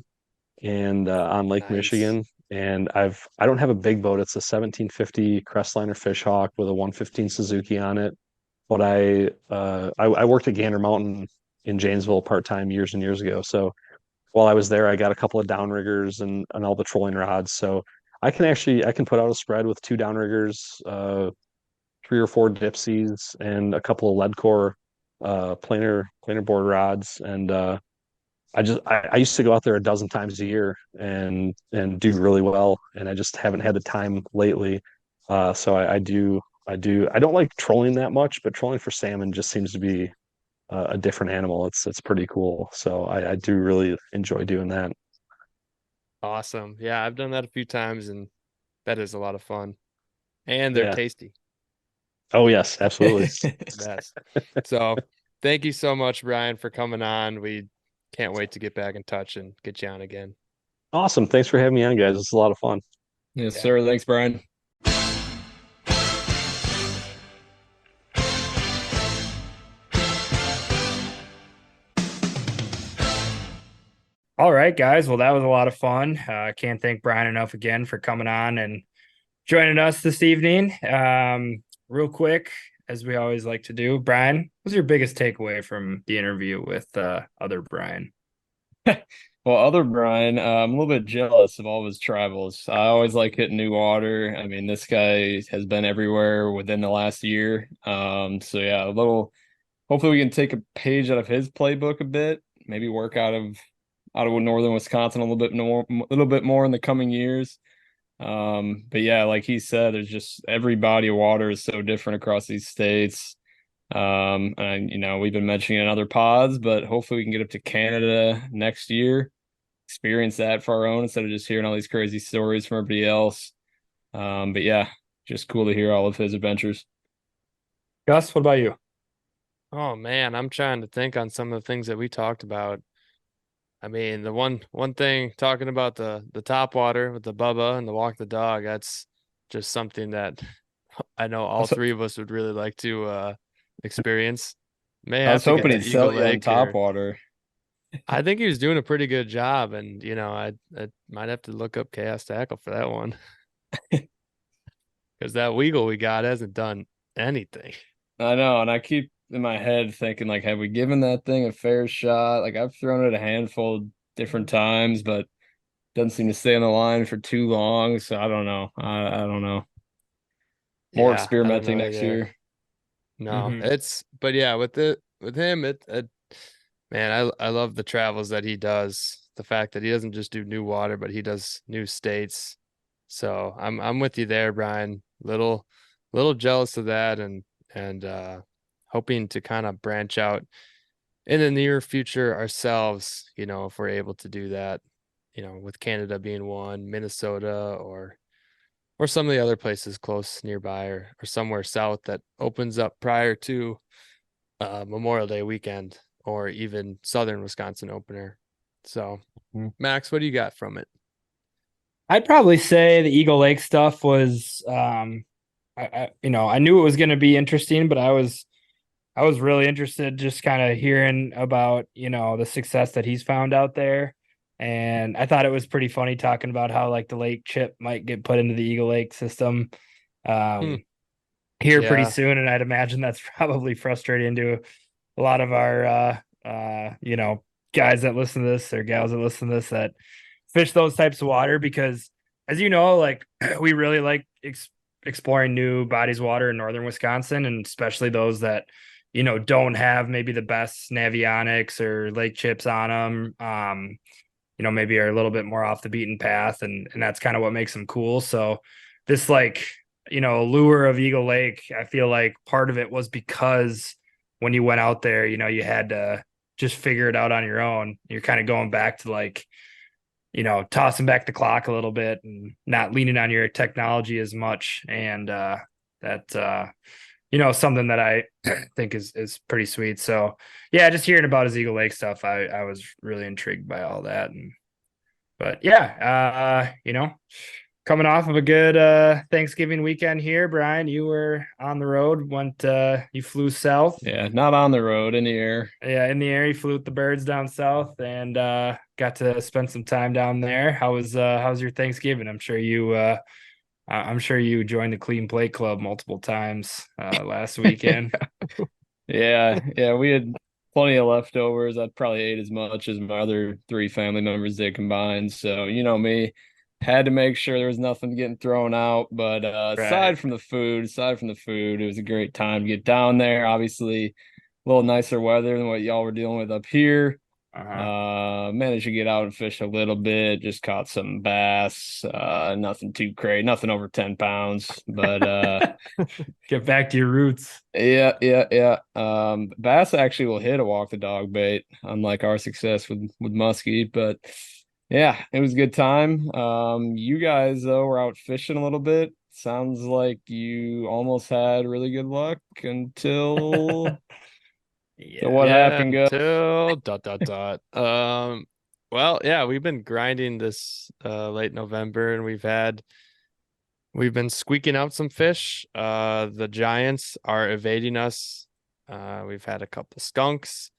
and on Lake Nice. Michigan. And I don't have a big boat. It's a 1750 Crestliner Fishhawk with a 115 Suzuki on it. But I worked at Gander Mountain in Janesville part-time years and years ago. So while I was there, I got a couple of downriggers and all the trolling rods. So I can put out a spread with two downriggers, 3 or 4 dipsies, and a couple of lead core planer board rods. And I used to go out there a dozen times a year and do really well. And I just haven't had the time lately. So I don't like trolling that much, but trolling for salmon just seems to be a different animal. It's pretty cool. So I do really enjoy doing that. Awesome. Yeah, I've done that a few times and that is a lot of fun. And they're Yeah. tasty. Oh yes, absolutely. Best. So thank you so much, Brian, for coming on. We can't wait to get back in touch and get you on again. Awesome. Thanks for having me on, guys. It's a lot of fun. Yes, Yeah. sir. Thanks, Brian. All right, guys. Well, that was a lot of fun. Can't thank Brian enough again for coming on and joining us this evening. Real quick, as we always like to do, Brian, what was your biggest takeaway from the interview with other Brian? Well, other Brian, I'm a little bit jealous of all of his travels. I always like hitting new water. I mean, this guy has been everywhere within the last year. So yeah, hopefully we can take a page out of his playbook a bit, maybe work out of northern Wisconsin a little bit more in the coming years. But yeah, like he said, there's just every body of water is so different across these states. And we've been mentioning it in other pods, but hopefully we can get up to Canada next year, experience that for our own instead of just hearing all these crazy stories from everybody else. But yeah, just cool to hear all of his adventures. Gus, what about you? Oh man, I'm trying to think on some of the things that we talked about. I mean, the one thing talking about the top water with the Bubba and the walk the dog, that's just something that I know all Also- three of us would really like to experience. May I have was to get hoping to he'd Eagle sell you on Lake top here. water. I think he was doing a pretty good job, and I might have to look up Chaos Tackle for that one because that Weagle we got hasn't done anything. I know, and I keep in my head thinking like, have we given that thing a fair shot? Like I've thrown it a handful of different times, but doesn't seem to stay on the line for too long. So I don't know. I don't know. More Yeah, I don't experimenting know next either. year. No, Mhm. but yeah, with him, man, I love the travels that he does. The fact that he doesn't just do new water, but he does new states. So I'm with you there, Brian. Little jealous of that, and hoping to kind of branch out in the near future ourselves. If we're able to do that, with Canada being one, Minnesota, or some of the other places close nearby, or somewhere south that opens up prior to Memorial Day weekend, or even Southern Wisconsin opener. So, Mhm. Max, what do you got from it? I'd probably say the Eagle Lake stuff was, I knew it was going to be interesting, but I was really interested just kind of hearing about, the success that he's found out there. And I thought it was pretty funny talking about how like the lake chip might get put into the Eagle Lake system Hmm. here pretty Yeah. soon. And I'd imagine that's probably frustrating to a lot of our guys that listen to this or gals that listen to this that fish those types of water because as you know, like we really like exploring new bodies of water in northern Wisconsin, and especially those that don't have maybe the best navionics or lake chips on them. Maybe are a little bit more off the beaten path, and that's kind of what makes them cool. So this like lure of Eagle Lake, I feel like part of it was because when you went out there, you had to just figure it out on your own. You're kind of going back to like tossing back the clock a little bit and not leaning on your technology as much. And that something that I think is pretty sweet. So yeah, just hearing about his Eagle Lake stuff, I was really intrigued by all that. But yeah, coming off of a good Thanksgiving weekend here, Brian, you were on the road, you flew south. Yeah, not on the road, in the air. Yeah, in the air, you flew with the birds down south and got to spend some time down there. How's your Thanksgiving? I'm sure you joined the Clean Plate Club multiple times last weekend. Yeah, we had plenty of leftovers. I'd probably ate as much as my other three family members did combined. So, you know me, had to make sure there was nothing getting thrown out. But Right. aside from the food, it was a great time to get down there. Obviously, a little nicer weather than what y'all were dealing with up here. Uh-huh. Managed to get out and fish a little bit, just caught some bass, nothing too crazy, nothing over 10 pounds, but Get back to your roots. yeah. Bass actually will hit a walk the dog bait, unlike our success with musky, but yeah, it was a good time. You guys though were out fishing a little bit. Sounds like you almost had really good luck until so Yeah. what Yeah, happened, Gus? until dot dot dot. Well, yeah, we've been grinding this late November, and we've been squeaking out some fish. The giants are evading us. We've had a couple skunks,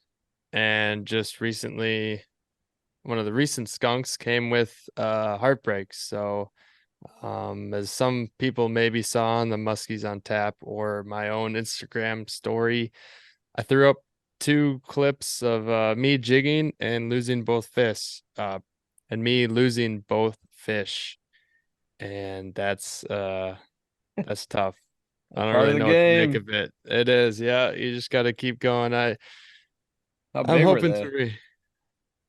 and just recently, one of the recent skunks came with heartbreaks. So, as some people maybe saw on the Muskies on Tap or my own Instagram story, I threw up two clips of me jigging and losing both fish, and me losing both fish, and that's tough. I don't Part really of the know what to make game. of it. It is, yeah. You just got to keep going. How I'm big were hoping they? to be.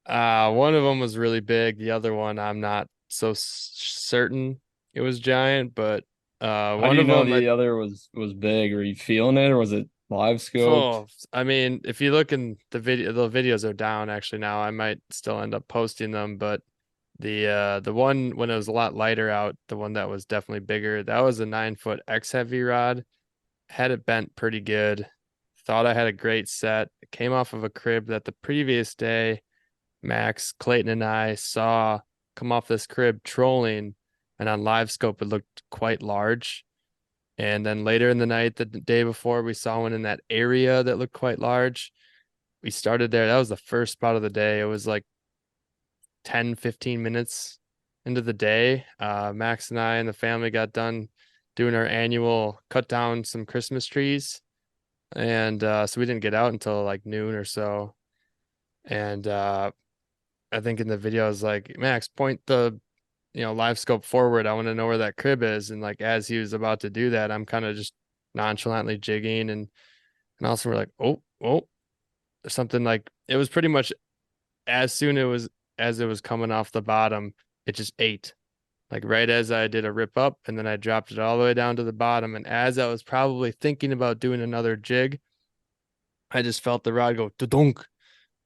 One of them was really big. The other one, I'm not so certain it was giant, but How do one you of know them, the other was big? Were you feeling it or was it live scoped? I mean, if you look in the videos are down actually now. I might still end up posting them, but the one when it was a lot lighter out, the one that was definitely bigger, that was a 9 foot X heavy rod. Had it bent pretty good. Thought I had a great set. It came off of a crib that the previous day Max, Clayton, and I saw come off this crib trolling, and on live scope it looked quite large. And then later in the night, the day before, we saw one in that area that looked quite large. We started there. That was the first spot of the day. It was like 10, 15 minutes into the day. Max and I and the family got done doing our annual cut down some Christmas trees. And so we didn't get out until like noon or so. And I think in the video, I was like, Max, point the live scope forward. I want to know where that crib is. And like as he was about to do that, I'm kind of just nonchalantly jigging and also we're like, oh, something like it was pretty much as soon as it was coming off the bottom, it just ate. Like right as I did a rip up and then I dropped it all the way down to the bottom. And as I was probably thinking about doing another jig, I just felt the rod go dunk,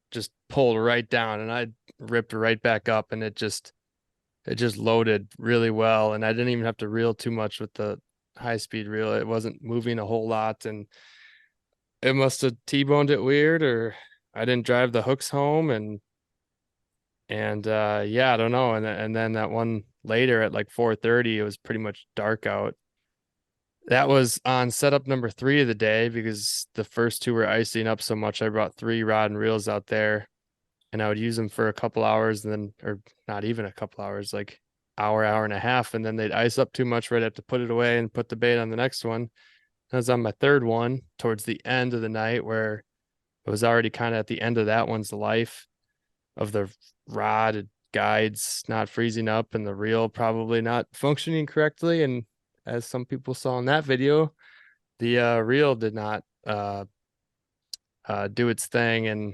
just pulled right down and I ripped right back up and it just loaded really well. And I didn't even have to reel too much with the high speed reel. It wasn't moving a whole lot and it must have T-boned it weird or I didn't drive the hooks home and yeah, I don't know. And then that one later at like 4:30, it was pretty much dark out. That was on setup number 3 of the day because the first 2 were icing up so much. I brought 3 rod and reels out there and I would use them for a couple hours and then, or not even a couple hours, like hour and a half. And then they'd ice up too much where I'd have to put it away and put the bait on the next one. I was on my 3rd one towards the end of the night where it was already kind of at the end of that one's life of the rod guides not freezing up and the reel probably not functioning correctly. And as some people saw in that video, the reel did not do its thing. And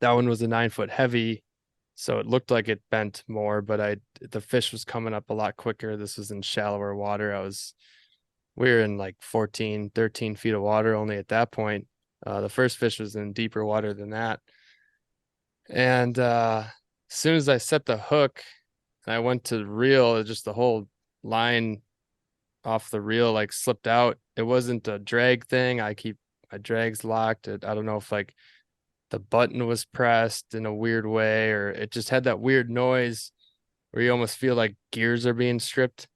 that one was a 9-foot heavy. So it looked like it bent more, but the fish was coming up a lot quicker. This was in shallower water. We were in like 14, 13 feet of water only at that point. The first fish was in deeper water than that. And as soon as I set the hook and I went to reel, just the whole line off the reel like slipped out. It wasn't a drag thing. I keep my drags locked. I don't know if like the button was pressed in a weird way or it just had that weird noise where you almost feel like gears are being stripped.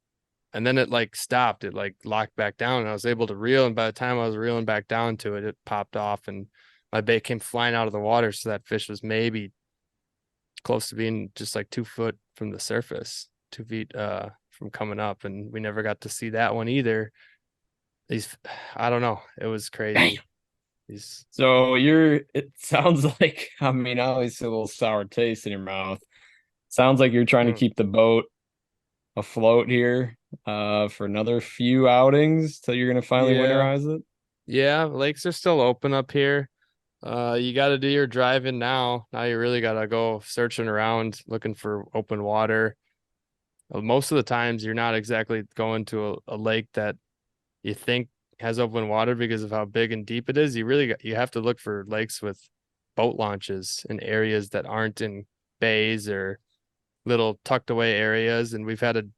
And then it like stopped. It like locked back down and I was able to reel. And by the time I was reeling back down to it, it popped off and my bait came flying out of the water. So that fish was maybe close to being just like 2 foot from the surface, 2 feet from coming up. And we never got to see that one either. I don't know. It was crazy. So it sounds like, I mean, obviously a little sour taste in your mouth. Sounds like you're trying to keep the boat afloat here for another few outings till you're gonna finally winterize it. Yeah, lakes are still open up here. You got to do your driving now. Now you really got to go searching around looking for open water. Most of the times you're not exactly going to a lake that you think has open water because of how big and deep it is. You have to look for lakes with boat launches in areas that aren't in bays or little tucked away areas. And we've had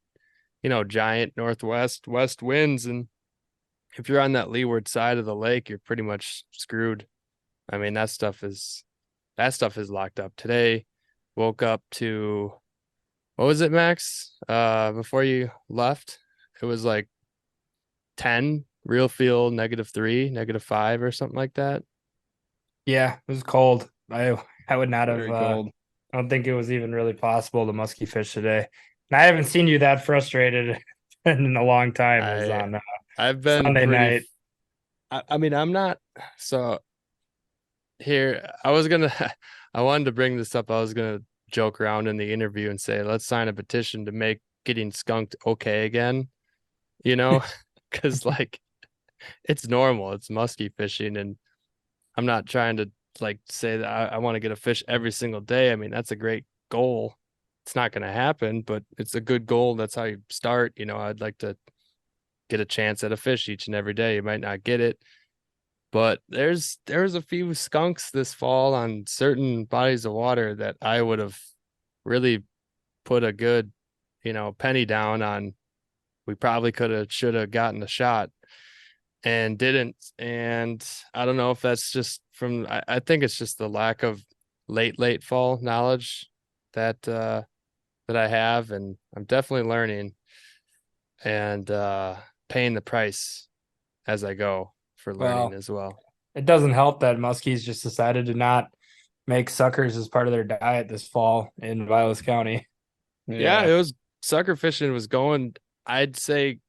giant west winds. And if you're on that leeward side of the lake, you're pretty much screwed. I mean, that stuff is locked up. Today, woke up to, what was it, Max? Before you left, it was like 10, real feel -3, -5 or something like that. Yeah, it was cold. I would not have Very cold. I don't think it was even really possible to musky fish today. And I haven't seen you that frustrated in a long time as on I've been Sunday night. I mean, I'm not so here. I wanted to bring this up. I was gonna joke around in the interview and say, let's sign a petition to make getting skunked okay again, because like it's normal. It's musky fishing, and I'm not trying to like say that I want to get a fish every single day. I mean, that's a great goal. It's not going to happen, but it's a good goal. That's how you start. I'd like to get a chance at a fish each and every day. You might not get it, but there's a few skunks this fall on certain bodies of water that I would have really put a good, penny down on. We probably should have gotten a shot and didn't. And I don't know if that's just I think it's just the lack of late fall knowledge that I have, and I'm definitely learning. And paying the price as I go for learning as well. It doesn't help that muskies just decided to not make suckers as part of their diet this fall in Vilas County. Yeah, it was sucker fishing was going, I'd say,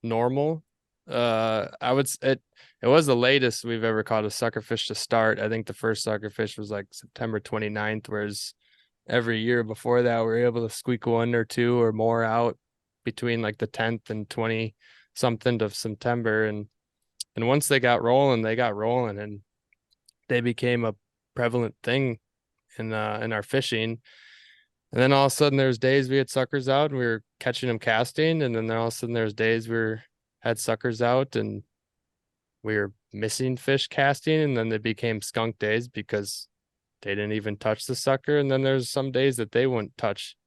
normal. It was the latest we've ever caught a sucker fish to start. I think the first sucker fish was like September 29th, whereas every year before that we were able to squeak one or two or more out between like the 10th and 20 something of September. And once they got rolling, and they became a prevalent thing in our fishing. And then all of a sudden there's days we had suckers out and we were catching them casting. And then all of a sudden there's days had suckers out and we were missing fish casting. And then they became skunk days because they didn't even touch the sucker. And then there's some days that they wouldn't touch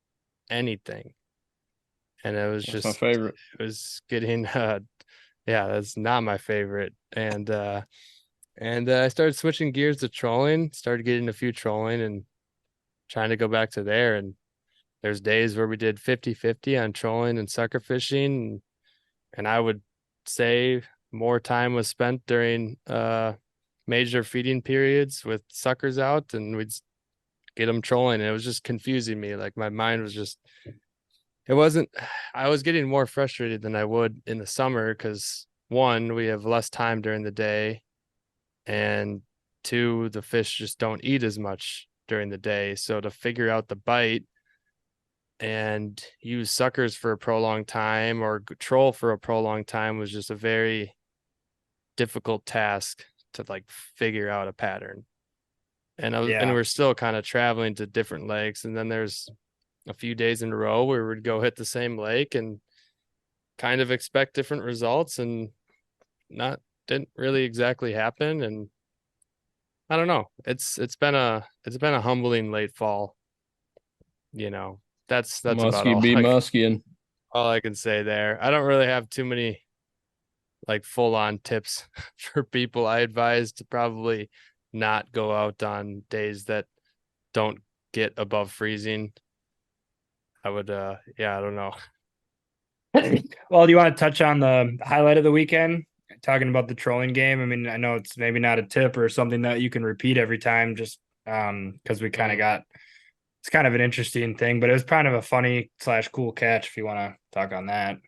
anything. And it was That's just my favorite. It was getting, that's not my favorite. And I started switching gears to trolling, started getting a few trolling and trying to go back to there. And there's days where we did 50-50 on trolling and sucker fishing. And I would say more time was spent during major feeding periods with suckers out, and we'd get them trolling. And it was just confusing me. Like my mind was just, I was getting more frustrated than I would in the summer because one, we have less time during the day, and two, the fish just don't eat as much during the day. So to figure out the bite and use suckers for a prolonged time or troll for a prolonged time was just a very difficult task to like figure out a pattern. And we're still kind of traveling to different lakes. And then there's a few days in a row where we'd go hit the same lake and kind of expect different results, and didn't really exactly happen. And I don't know. It's been a humbling late fall. That's musky about be muskieing. all I can say there. I don't really have too many like full on tips for people. I advise to probably not go out on days that don't get above freezing. I would, I don't know. Well, do you want to touch on the highlight of the weekend? Talking about the trolling game. I mean, I know it's maybe not a tip or something that you can repeat every time, just because we kind of got, it's kind of an interesting thing, but it was kind of a funny / cool catch if you want to talk on that.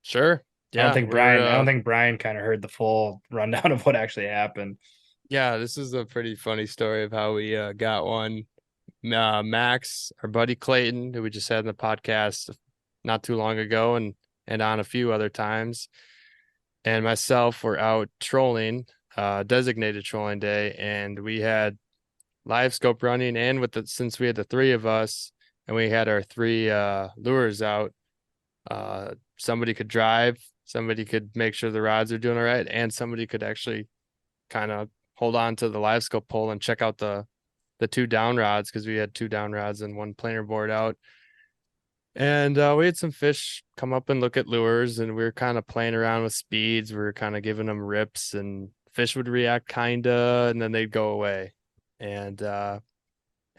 Sure. Yeah. I don't think Brian kind of heard the full rundown of what actually happened. Yeah, this is a pretty funny story of how we got one. Max, our buddy Clayton, who we just had in the podcast not too long ago and on a few other times, and myself were out trolling, designated trolling day, and we had live scope running, and since we had the three of us and we had our three lures out, somebody could drive, somebody could make sure the rods are doing all right, and somebody could actually kind of hold on to the live scope pole and check out the two down rods, because we had two down rods and one planer board out. And we had some fish come up and look at lures, and we were kind of playing around with speeds. We were kind of giving them rips, and fish would react and then they'd go away. And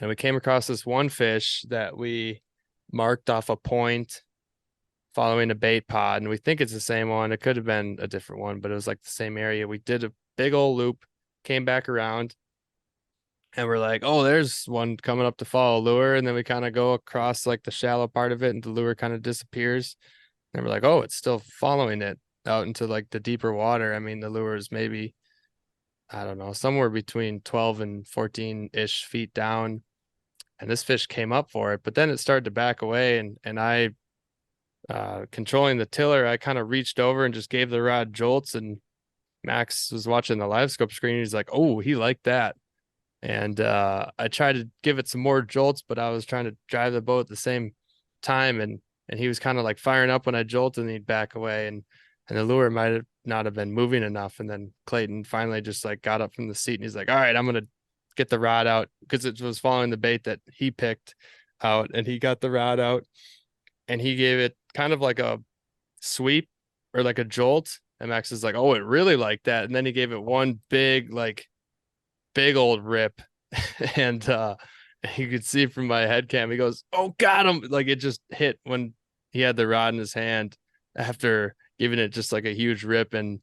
we came across this one fish that we marked off a point following a bait pod, and we think it's the same one. It could have been a different one, but it was like the same area. We did a big old loop, came back around, and we're like, oh, there's one coming up to follow lure. And then we kind of go across like the shallow part of it, and the lure kind of disappears. And we're like, oh, it's still following it out into like the deeper water. I mean, the lure is maybe, I don't know, somewhere between 12 and 14-ish feet down. And this fish came up for it, but then it started to back away. And I, controlling the tiller, I kind of reached over and just gave the rod jolts. And Max was watching the live scope screen. He's like, oh, he liked that. And I tried to give it some more jolts, but I was trying to drive the boat at the same time. And he was kind of like firing up when I jolted, and he'd back away. And the lure might not have been moving enough. And then Clayton finally just like got up from the seat, and he's like, all right, I'm going to get the rod out, because it was following the bait that he picked out. And he got the rod out, and he gave it kind of like a sweep or like a jolt. And Max is like, oh, it really liked that. And then he gave it one big old rip. And you could see from my head cam, he goes, oh, got him. Like it just hit when he had the rod in his hand after giving it just like a huge rip, and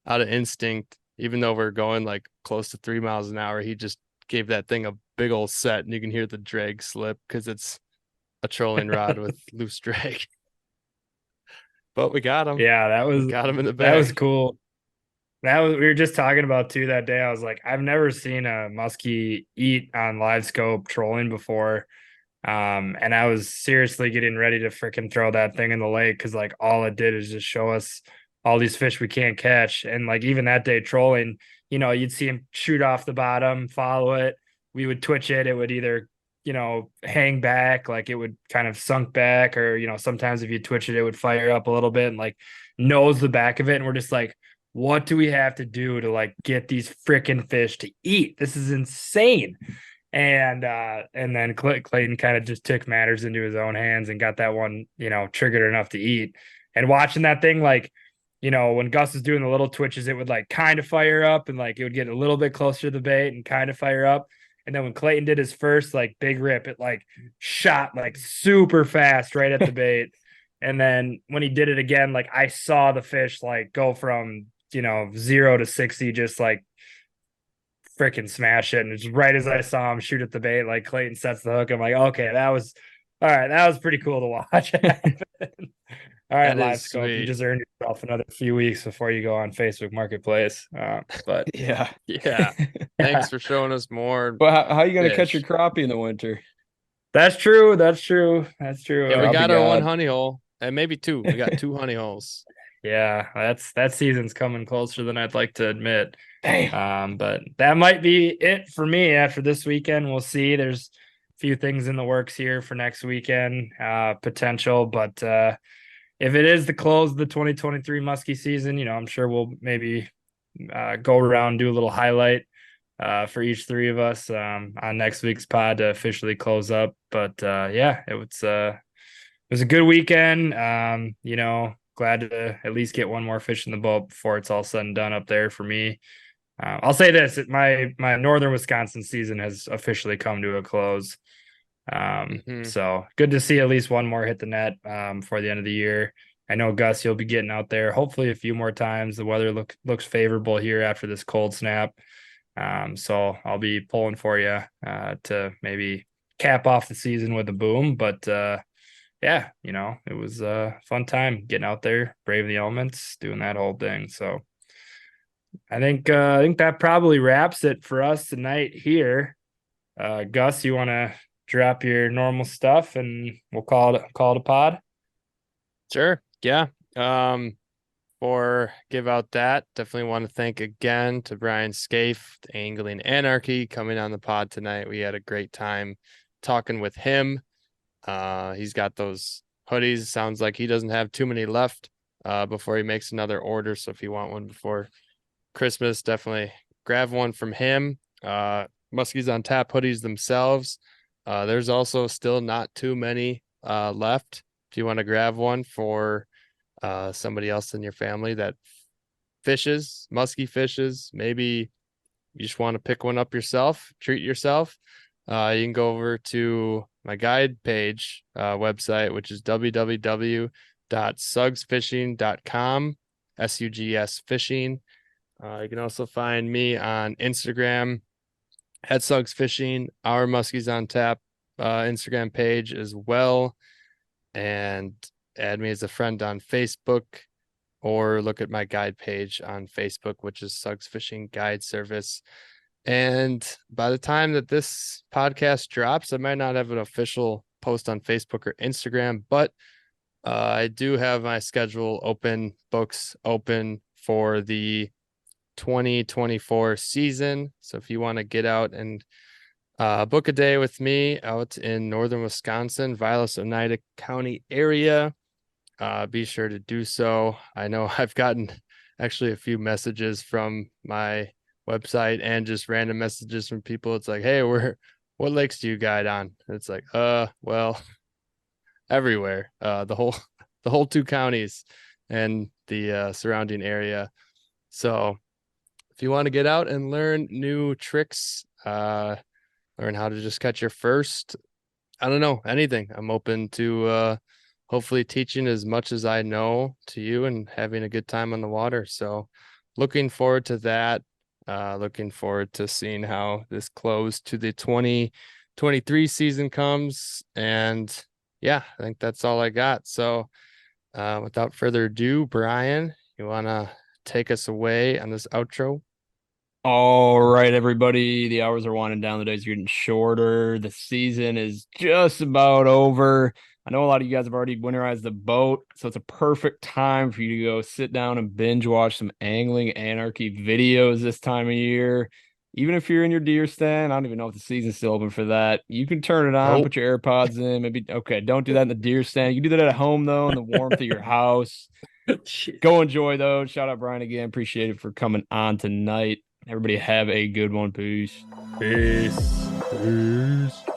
out of instinct, even though we're going like close to 3 miles an hour, he just gave that thing a big old set, and you can hear the drag slip because it's a trolling rod with loose drag. But we got him. Yeah, We got him in the that was bag. cool. We were just talking about too that day. I was like, I've never seen a muskie eat on live scope trolling before. And I was seriously getting ready to freaking throw that thing in the lake because like all it did is just show us all these fish we can't catch. And like even that day trolling, you know, you'd see him shoot off the bottom, follow it. We would twitch it. It would either, you know, hang back, like it would kind of sunk back, or, you know, sometimes if you twitch it, it would fire up a little bit and like nose the back of it. And we're just like, what do we have to do to like get these freaking fish to eat? This is insane. And then Clayton kind of just took matters into his own hands and got that one, you know, triggered enough to eat. And watching that thing, like, you know, when Gus was doing the little twitches, it would like kind of fire up and like it would get a little bit closer to the bait and kind of fire up. And then when Clayton did his first like big rip, it like shot like super fast right at the bait. And then when he did it again, like I saw the fish like go from, you know, 0 to 60, just like freaking smash it. And it's right as I saw him shoot at the bait, like Clayton sets the hook. I'm like, okay, that was all right. That was pretty cool to watch. All right, That live is scope. You sweet. just earned yourself another few weeks before you go on Facebook Marketplace. But Yeah. Yeah. Thanks for showing us more. Well, how are you going to catch your fish. crappie in the winter? that's true. That's true. That's true. Yeah, we I'll be got our one God. honey hole and maybe two. We got 2 honey holes. Yeah, that season's coming closer than I'd like to admit. Damn. But that might be it for me after this weekend. We'll see. There's a few things in the works here for next weekend, potential. But if it is the close of the 2023 muskie season, you know, I'm sure we'll maybe go around, do a little highlight for each three of us on next week's pod to officially close up. But yeah, it was a good weekend. You know, glad to at least get one more fish in the boat before it's all said and done up there for me. I'll say this: my northern Wisconsin season has officially come to a close. So good to see at least one more hit the net for the end of the year. I know Gus, you'll be getting out there hopefully a few more times. The weather looks favorable here after this cold snap. So I'll be pulling for you to maybe cap off the season with a boom. But yeah, you know, it was a fun time getting out there, brave the elements, doing that whole thing. So I think that probably wraps it for us tonight here. Gus, you want to drop your normal stuff and we'll call it a pod? Sure. Yeah. For give out that, definitely want to thank again to Brian Skaife, the Angling Anarchy, coming on the pod tonight. We had a great time talking with him. He's got those hoodies. Sounds like he doesn't have too many left before he makes another order. So if you want one before Christmas, definitely grab one from him. Muskies on Tap hoodies themselves. There's also still not too many left. If you want to grab one for somebody else in your family that fishes, musky fishes, maybe you just want to pick one up yourself, treat yourself. You can go over to my guide page website, which is www.sugsfishing.com, SUGS fishing. You can also find me on Instagram at Sugs Fishing, our Muskies on Tap Instagram page as well. And add me as a friend on Facebook, or look at my guide page on Facebook, which is Sugs Fishing Guide Service. And by the time that this podcast drops, I might not have an official post on Facebook or Instagram, but I do have my schedule open, books open for the 2024 season. So if you want to get out and book a day with me out in northern Wisconsin, Vilas, Oneida County area, be sure to do so. I know I've gotten actually a few messages from my website and just random messages from people. It's like, hey, what lakes do you guide on? And it's like, well, everywhere, the whole 2 counties and the surrounding area. So if you want to get out and learn new tricks, learn how to just catch your first, I don't know, anything, I'm open to hopefully teaching as much as I know to you and having a good time on the water. So looking forward to that. Looking forward to seeing how this close to the 2023 season comes. And yeah, I think that's all I got. So without further ado, Brian, you want to take us away on this outro? All right, everybody. The hours are winding down. The days are getting shorter. The season is just about over. I know a lot of you guys have already winterized the boat, so it's a perfect time for you to go sit down and binge watch some angling anarchy videos this time of year. Even if you're in your deer stand, I don't even know if the season's still open for that. You can turn it on, Nope. put your AirPods in. Maybe, okay, don't do that in the deer stand. You can do that at home, though, in the warmth of your house. Go enjoy those. Shout out Brian again. Appreciate it for coming on tonight. Everybody have a good one. Peace. Peace. Peace.